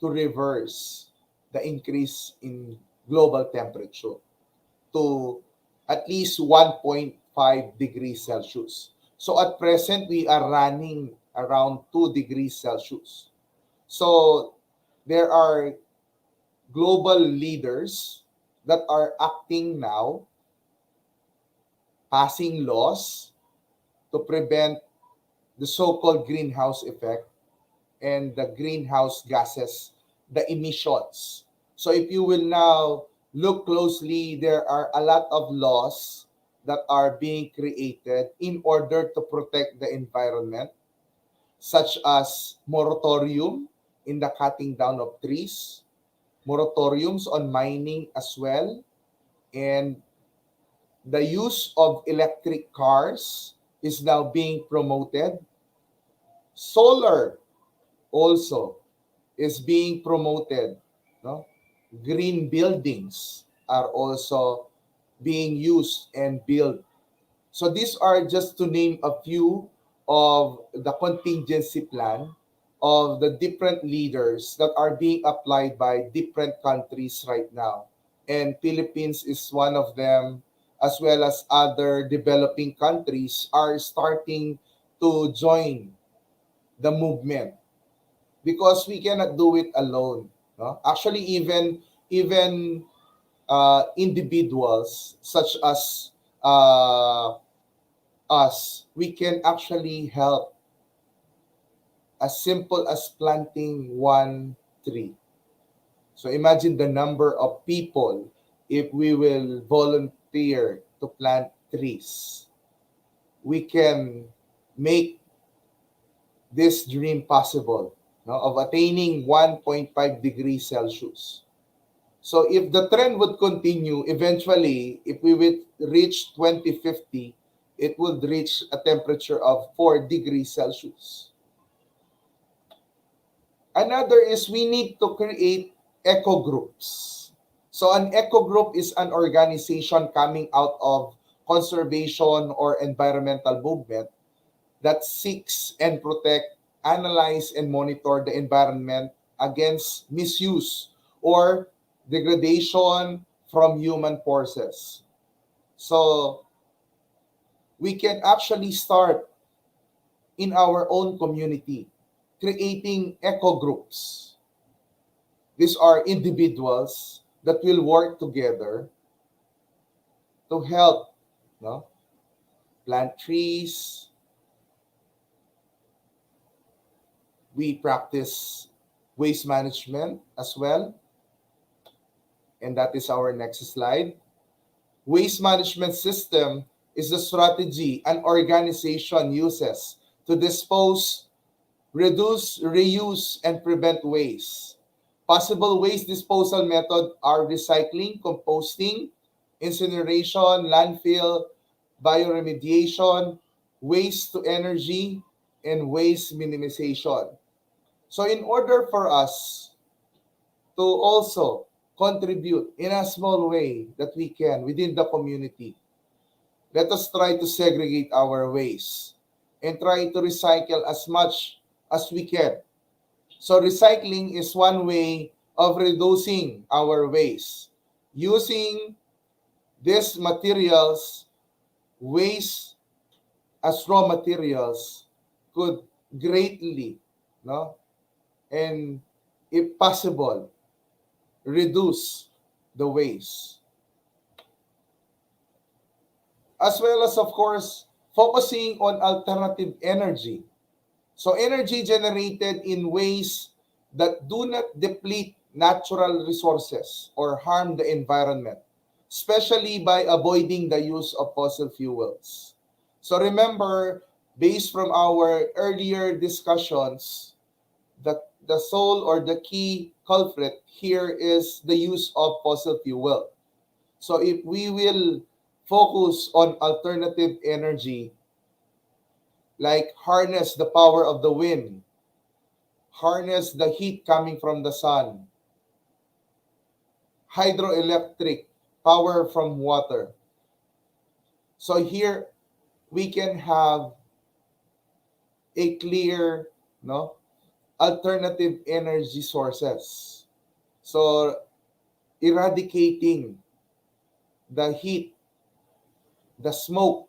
to reverse the increase in global temperature to at least 1.5 degrees Celsius. So at present, we are running around 2 degrees Celsius. So there are global leaders that are acting now, passing laws to prevent the so-called greenhouse effect and the greenhouse gases, the emissions. So if you will now look closely, there are a lot of laws that are being created in order to protect the environment, such as moratorium in the cutting down of trees, moratoriums on mining as well, and the use of electric cars is now being promoted. Solar also is being promoted. No? Green buildings are also being used and built. So these are just to name a few of the contingency plan of the different leaders that are being applied by different countries right now. And Philippines is one of them, as well as other developing countries are starting to join the movement because we cannot do it alone. No? Actually, even individuals such as uh, us, we can actually help as simple as planting one tree. So imagine the number of people if we will volunteer to plant trees. We can make this dream possible, no, of attaining 1.5 degrees Celsius. So if the trend would continue, eventually, if we would reach 2050, it would reach a temperature of 4 degrees Celsius. Another is we need to create eco groups. So an eco group is an organization coming out of conservation or environmental movement that seeks and protect, analyze, and monitor the environment against misuse or degradation from human forces. So we can actually start in our own community creating eco groups. These are individuals that will work together to help, no, plant trees. We practice waste management as well. And that is our next slide. Waste management system is the strategy an organization uses to dispose, reduce, reuse, and prevent waste. Possible waste disposal methods are recycling, composting, incineration, landfill, bioremediation, waste to energy, and waste minimization. So in order for us to also contribute in a small way that we can within the community, let us try to segregate our waste and try to recycle as much as we can. So recycling is one way of reducing our waste. Using these materials, waste as raw materials could greatly, no, and if possible, reduce the waste. As well as, of course, focusing on alternative energy. So energy generated in ways that do not deplete natural resources or harm the environment, especially by avoiding the use of fossil fuels. So remember, based from our earlier discussions, the sole or the key culprit here is the use of fossil fuel. So if we will focus on alternative energy, like harness the power of the wind, harness the heat coming from the sun, hydroelectric power from water. So here we can have a clear, no, alternative energy sources. So eradicating the heat, the smoke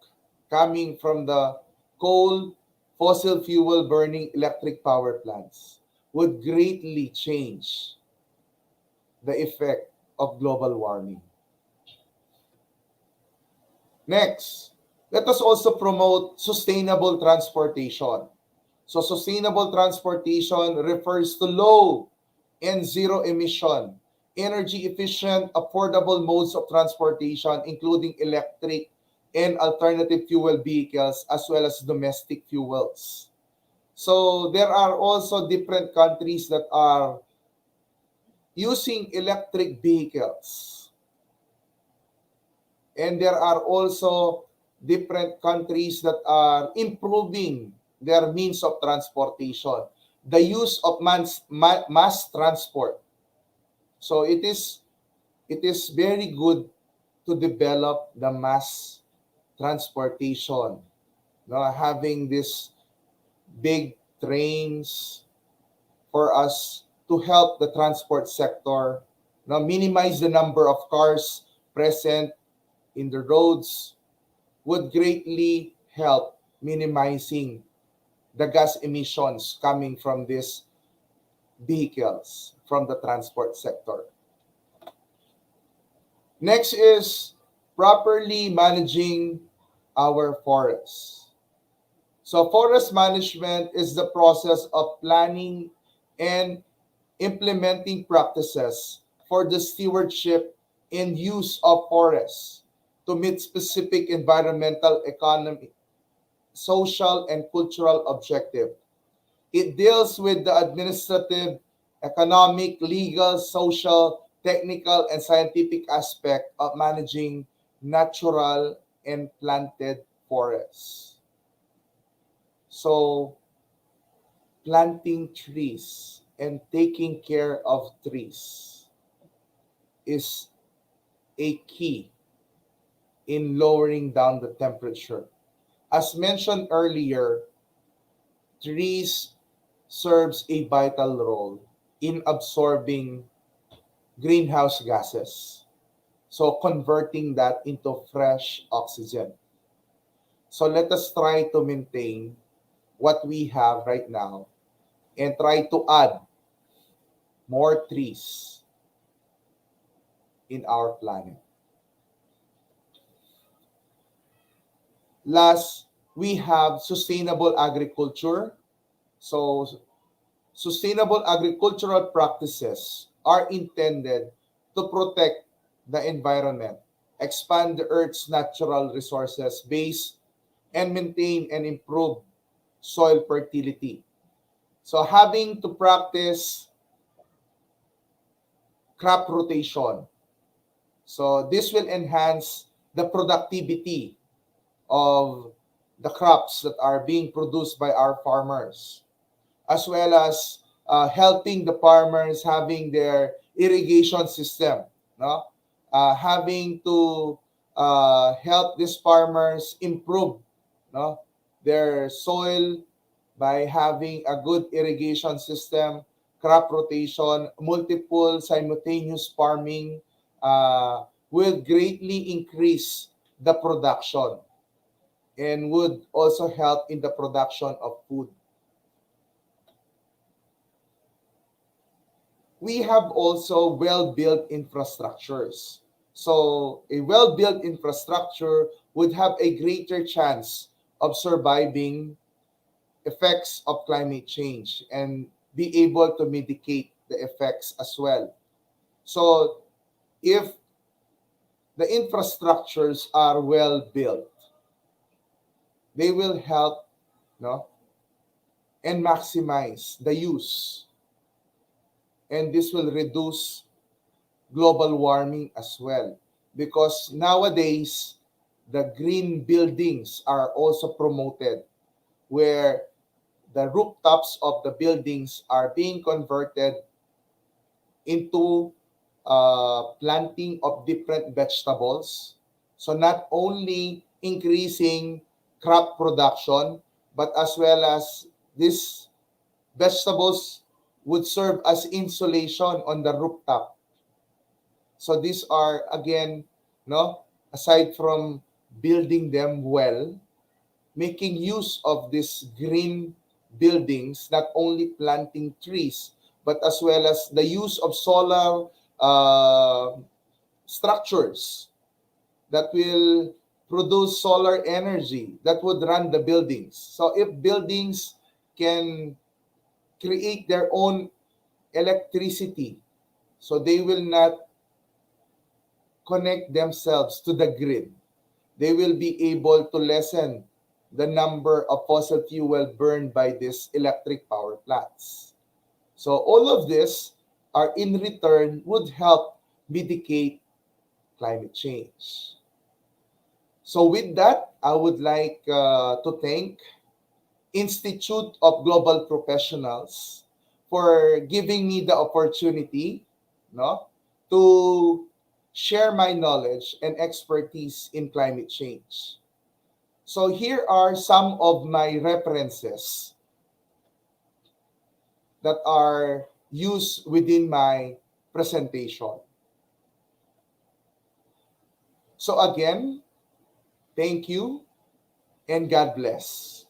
coming from the coal, fossil fuel burning electric power plants would greatly change the effect of global warming. Next, let us also promote sustainable transportation. So sustainable transportation refers to low and zero emission, energy efficient, affordable modes of transportation, including electric and alternative fuel vehicles, as well as domestic fuels. So there are also different countries that are using electric vehicles. And there are also different countries that are improving their means of transportation, the use of mass transport. So it is very good to develop the mass transportation, no, having these big trains for us to help the transport sector, no, minimize the number of cars present in the roads would greatly help minimizing the gas emissions coming from these vehicles from the transport sector. Next is properly managing our forests. So, forest management is the process of planning and implementing practices for the stewardship and use of forests to meet specific environmental, economic, social, and cultural objectives. It deals with the administrative, economic, legal, social, technical, and scientific aspect of managing natural and planted forests. So, planting trees and taking care of trees is a key in lowering down the temperature. As mentioned earlier, trees serves a vital role in absorbing greenhouse gases. So converting that into fresh oxygen. So let us try to maintain what we have right now and try to add more trees in our planet. Last, we have sustainable agriculture. So sustainable agricultural practices are intended to protect the environment, expand the Earth's natural resources base, and maintain and improve soil fertility. So having to practice crop rotation. So this will enhance the productivity of the crops that are being produced by our farmers, as well as helping the farmers having their irrigation system, no? Having to help these farmers improve, no, their soil by having a good irrigation system, crop rotation, multiple simultaneous farming will greatly increase the production and would also help in the production of food. We have also well-built infrastructures. So a well-built infrastructure would have a greater chance of surviving effects of climate change and be able to mitigate the effects as well. So if the infrastructures are well built, they will help, no, and maximize the use, and this will reduce global warming as well, because nowadays the green buildings are also promoted, where the rooftops of the buildings are being converted into planting of different vegetables. So not only increasing crop production, but as well as these vegetables would serve as insulation on the rooftop. So these are again, no, aside from building them well, making use of these green buildings, not only planting trees, but as well as the use of solar uh, structures that will produce solar energy that would run the buildings. So if buildings can create their own electricity, so they will not connect themselves to the grid, they will be able to lessen the number of fossil fuel burned by these electric power plants. So all of this are in return would help mitigate climate change. So with that, I would like to thank Institute of Global Professionals for giving me the opportunity, no, to share my knowledge and expertise in climate change. So here are some of my references that are used within my presentation. So again, thank you and God bless.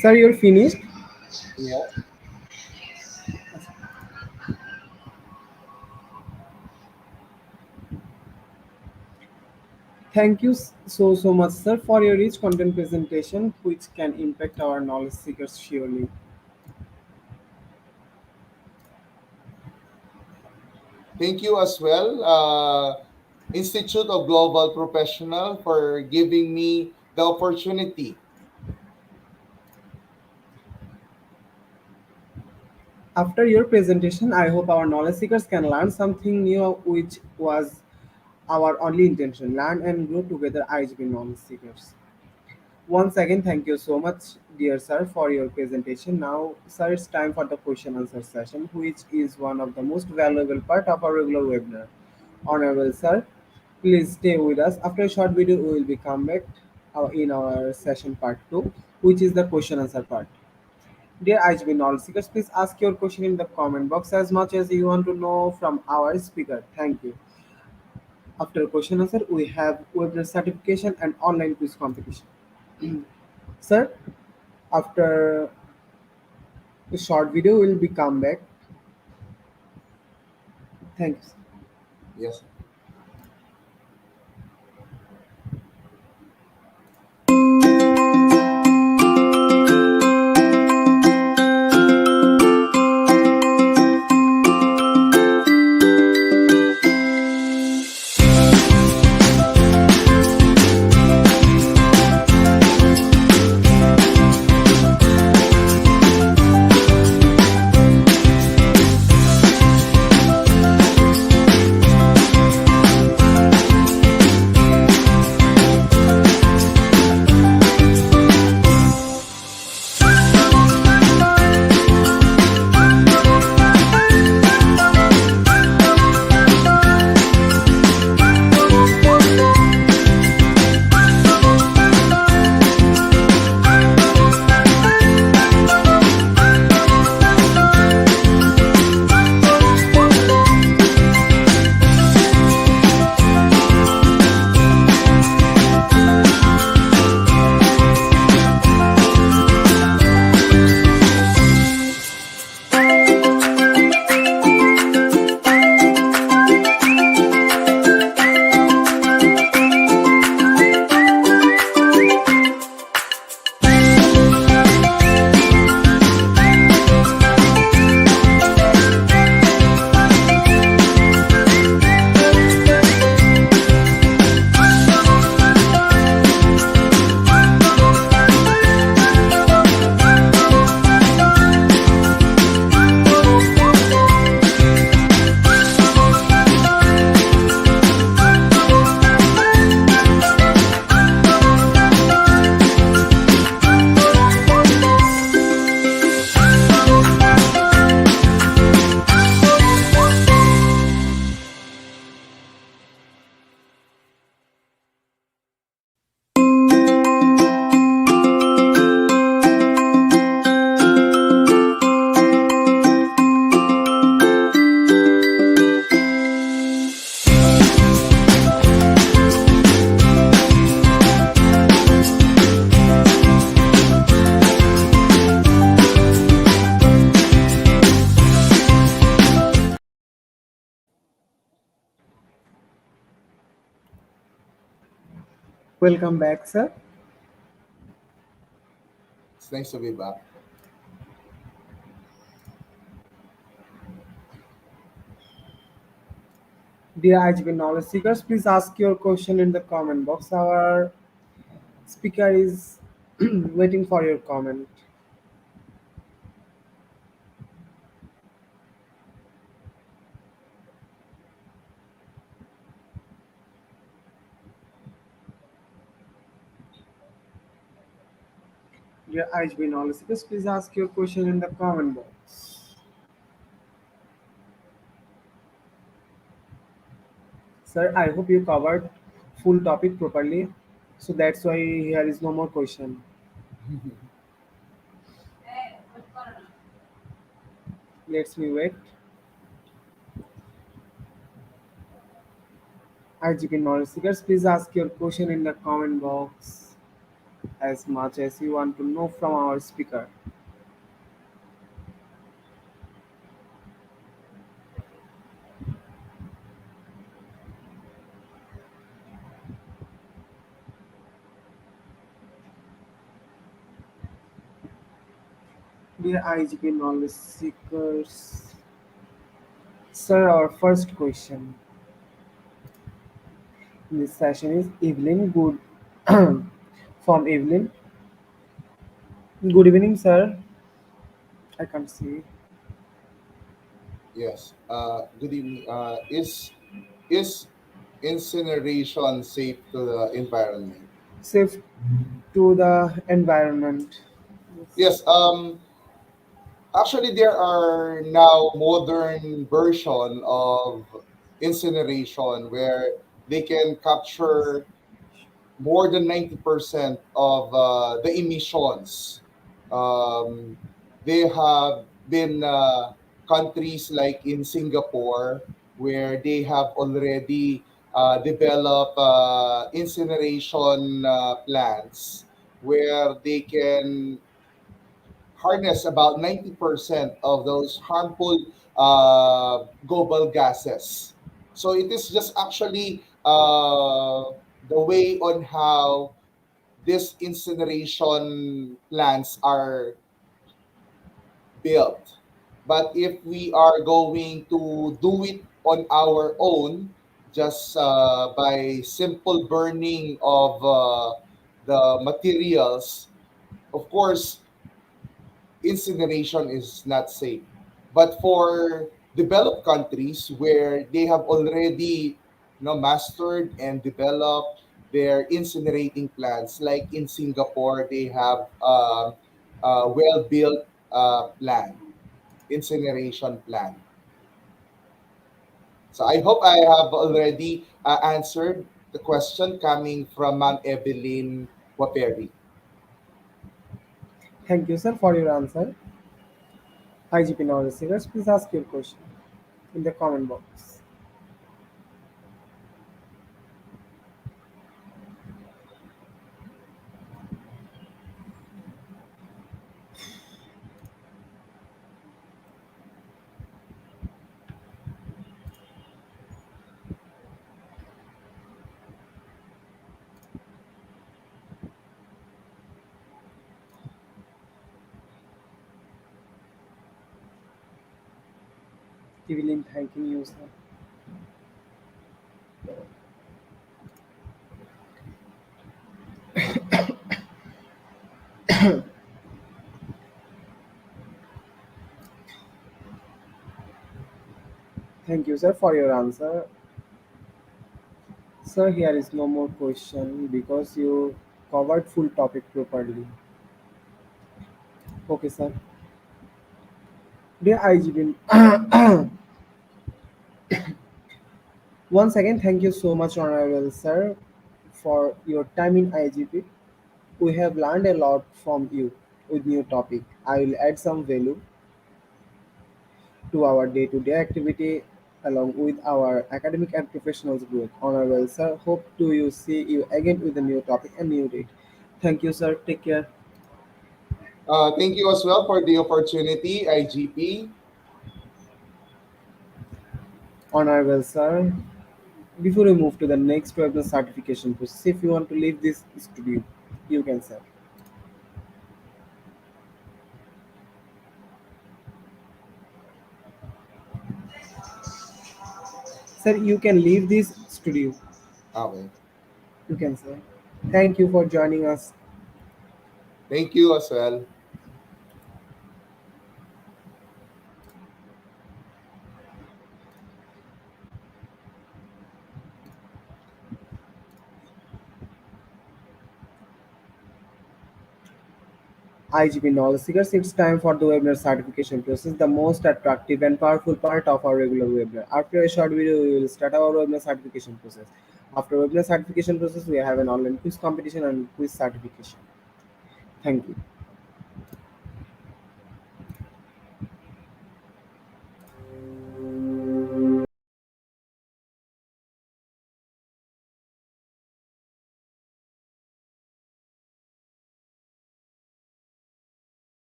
Sir, you're finished? Yeah. Thank you so much, sir, for your rich content presentation, which can impact our knowledge seekers surely. Thank you as well, Institute of Global Professional, for giving me the opportunity. After your presentation, I hope our knowledge seekers can learn something new, which was our only intention: learn and grow together, IGP knowledge seekers. Once again, thank you so much, dear sir, for your presentation. Now, sir, it's time for the question answer session, which is one of the most valuable part of our regular webinar. Honorable sir, please stay with us. After a short video, we will be come back in our session part 2, which is the question answer part. Dear IGB knowledge seekers, please ask your question in the comment box as much as you want to know from our speaker. Thank you. After question answer, we have webinar certification and online quiz competition. Sir, after a short video, we will be come back. Thanks. Yes. Welcome back, sir. It's nice to be back. Dear IGP knowledge seekers, please ask your question in the comment box. Our speaker is waiting for your comment. Dear IGP knowledge seekers, please ask your question in the comment box. Sir, I hope you covered full topic properly. So that's why here is no more question. Let's me wait. IGP knowledge seekers, please ask your question in the comment box as much as you want to know from our speaker. Dear IGP knowledge seekers, sir, our first question in this session is Evelyn. Good from Evelyn. Good evening, sir. I can't see. Yes. Good evening. Is incineration safe to the environment? Safe to the environment. Yes. Yes. Actually, there are now modern version of incineration where they can capture more than 90% of the emissions. Um, they have been countries like in Singapore where they have already developed incineration plants where they can harness about 90% of those harmful global gases. So it is just actually the way on how these incineration plants are built. But if we are going to do it on our own, just by simple burning of the materials, of course, incineration is not safe. But for developed countries where they have already mastered and developed their incinerating plants, like in Singapore, they have a well-built plant, incineration plant. So I hope I have already answered the question coming from Ma'am Evelyn Waperi. Thank you, sir, for your answer. IGP knowledge seekers, please ask your question in the comment box. Evelyn, thanking you, sir. Thank you, sir, for your answer. Sir, here is no more question because you covered full topic properly. Okay, sir. Dear IGP, once again, thank you so much, Honorable Sir, for your time in IGP. We have learned a lot from you with new topic. I will add some value to our day-to-day activity along with our academic and professional growth. Honorable Sir, hope to you see you again with a new topic and new date. Thank you, sir. Take care. Thank you as well for the opportunity, IGP. Honorable Sir. Before we move to the next webinar certification process, if you want to leave this studio, you can say. Sir, you can leave this studio. Okay. You can say. Thank you for joining us. Thank you as well. IGP Knowledge Seekers, it's time for the webinar certification process, the most attractive and powerful part of our regular webinar. After a short video, we will start our webinar certification process. After webinar certification process, we have an online quiz competition and quiz certification. Thank you.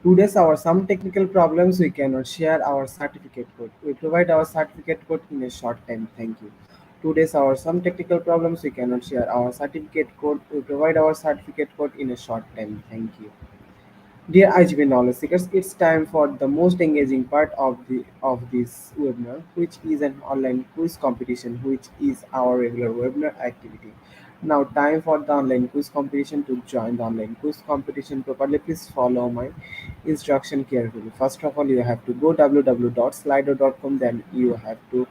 Today's our some technical problems we cannot share our certificate code. We provide our certificate code in a short time. Thank you. Today's our some technical problems we cannot share our certificate code. We provide our certificate code in a short time. Thank you. Dear IGP Knowledge Seekers, it's time for the most engaging part of this webinar, which is an online quiz competition, which is our regular webinar activity. Now, time for the online quiz competition. To join the online quiz competition properly, please follow my instruction carefully. First of all, you have to go www.slido.com. Then you have to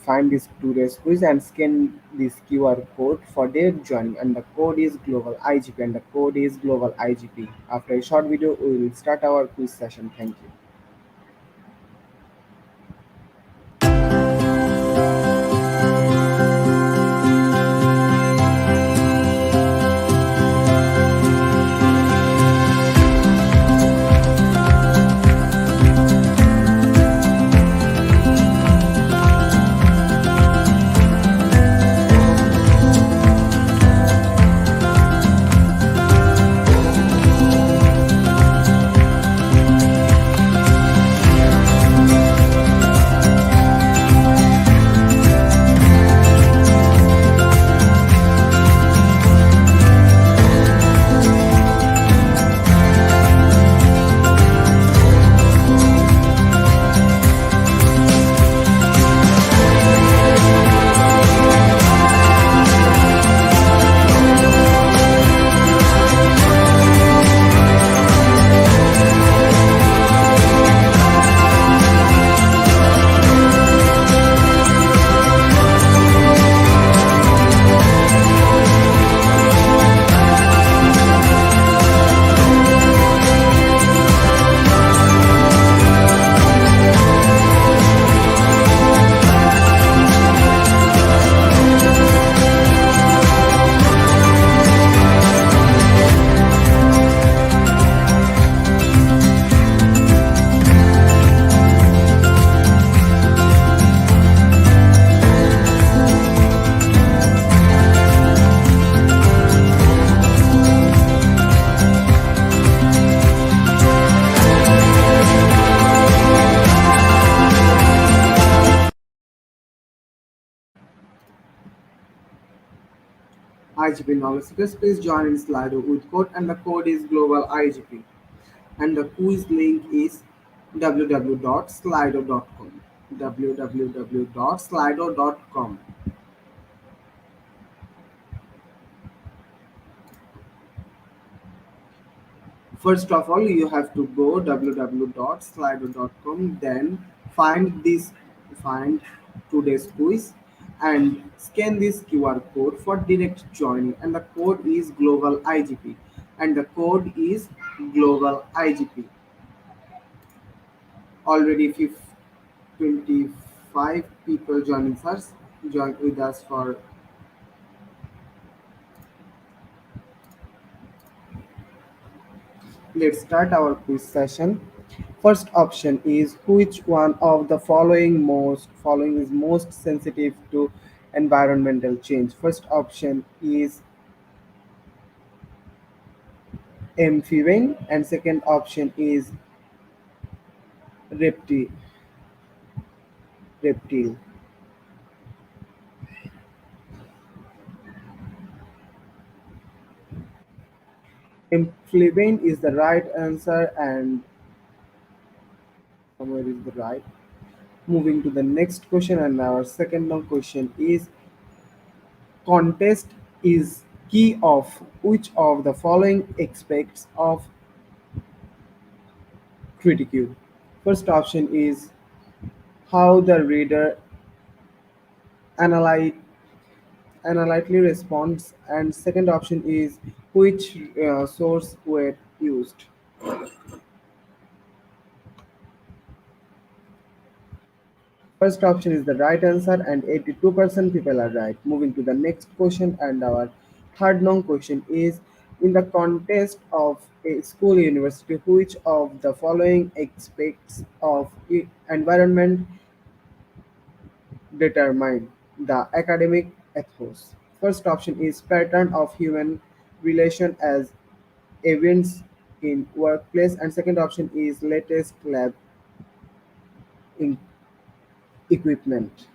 find this today's quiz and scan this QR code for their joining, and the code is global IGP, and the code is global IGP. After a short video, we will start our quiz session. Thank you. IGP knowledge seekers, please join in Slido with code and the code is global IGP and the quiz link is www.slido.com www.slido.com. First of all, you have to go www.slido.com, then find today's quiz and scan this QR code for direct joining and the code is global IGP and the code is global IGP. Already 25 people join with us for. Let's start our quiz session. First option is which one of the following is most sensitive to environmental change. First option is amphibian and second option is reptile. reptile. Amphibian is the right answer and somewhere is the right. Moving to the next question and our second long question is contest is key of which of the following aspects of critique. First option is how the reader analyte, analytically responds, and second option is which source were used. First option is the right answer, and 82% people are right. Moving to the next question, and our third long question is in the context of a school university, which of the following aspects of environment determine the academic ethos. First option is pattern of human relation as events in workplace and second option is latest lab in equipment.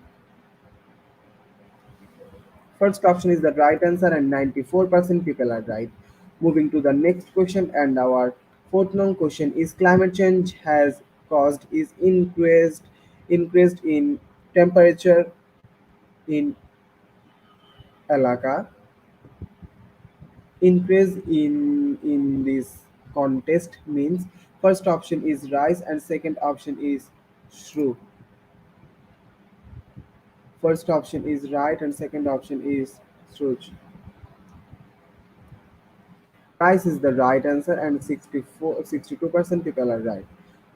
First option is the right answer and 94% people are right. Moving to the next question and our fourth known question is climate change has caused is increased in temperature in Alaska. Increase in this contest means first option is rise and second option is shrew. First option is right and second option is shrew. Rise is the right answer and 62% people are right.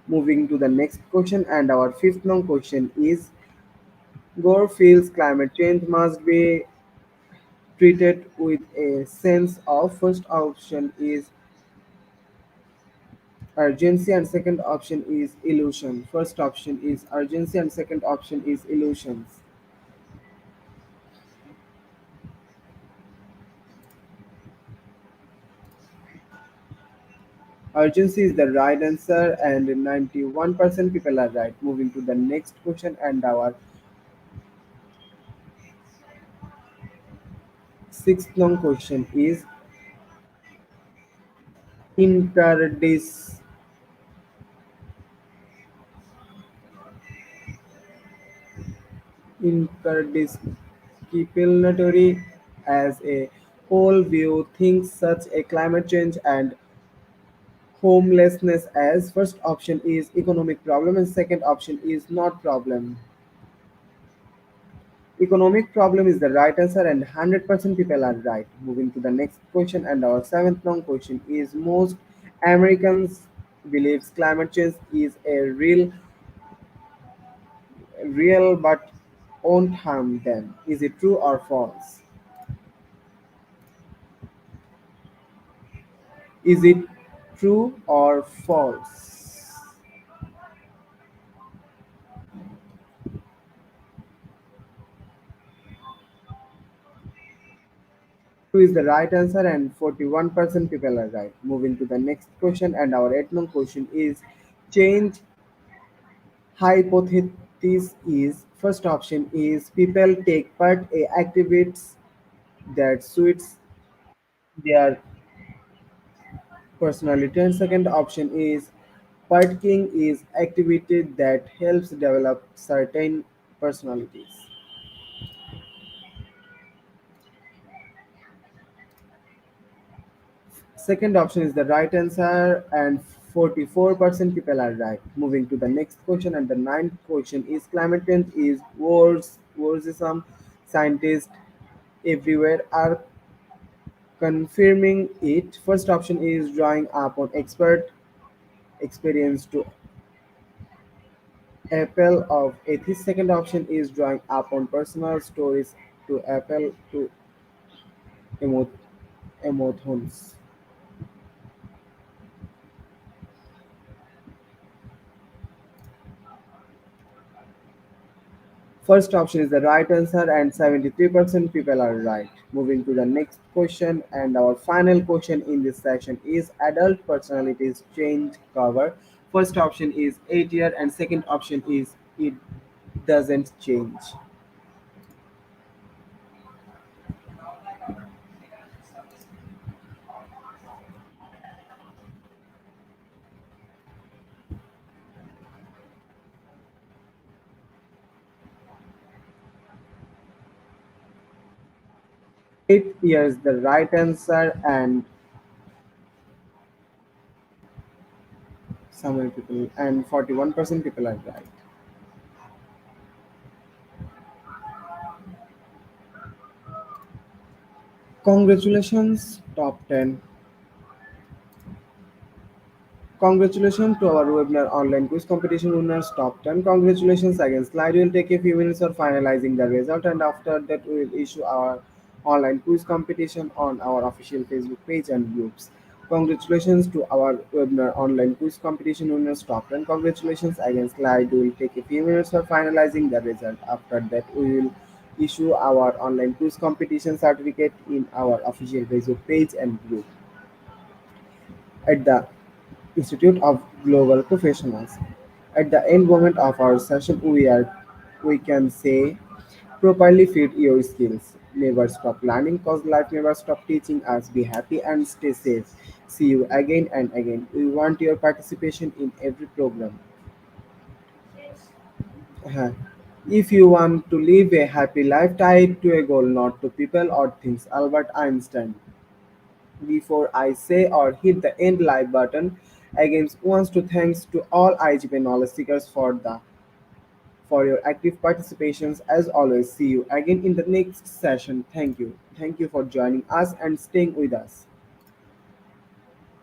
Moving to the next question and our fifth long question is Gore feels climate change must be treated with a sense of first option is urgency and second option is illusion. First option is urgency and second option is illusions. Urgency is the right answer and 91% people are right. Moving to the next question and our sixth long question is interdis interdisciplinary as a whole view thinks such a climate change and homelessness as first option is economic problem and second option is not problem. Economic problem is the right answer and 100% people are right. Moving to the next question and our seventh long question is most Americans believes climate change is a real but won't harm them. Is it true or false? Is it true or false? True is the right answer and 41% people are right. Moving to the next question and our eighth long question is change hypothesis is first option is people take part in activities that suits their personality. And second option is partaking is activity that helps develop certain personalities. Second option is the right answer, and 44% people are right. Moving to the next question, and the ninth question is climate change is worrisome. Scientists everywhere are confirming it. First option is drawing upon expert experience to appeal of ethics. Second option is drawing upon personal stories to appeal to emo- emotions. First option is the right answer, and 73% people are right. Moving to the next question, and our final question in this section is adult personalities change cover. First option is 8 year, and second option is it doesn't change. 8 years the right answer, and some many people and 41% people are right. Congratulations, top 10. Congratulations to our webinar online quiz competition winners top 10. Congratulations again. Slide will take a few minutes for finalizing the result, and after that we will issue our online quiz competition on our official Facebook page and groups. Congratulations to our webinar online quiz competition winners top 10. Congratulations again. Slide will take a few minutes for finalizing the result. After that we will issue our online quiz competition certificate in our official Facebook page and group at the Institute of Global Professionals. At the end moment of our session, we can say properly fit your skills. Never stop learning because life never stop teaching us. Be happy and stay safe. See you again and again. We want your participation in every program. Uh, If you want to live a happy life, tie it to a goal, not to people or things. Albert Einstein. Before I say or hit the end live button, again wants to thanks to all IGP knowledge seekers for your active participations. As always, see you again in the next session. Thank you. Thank you for joining us and staying with us.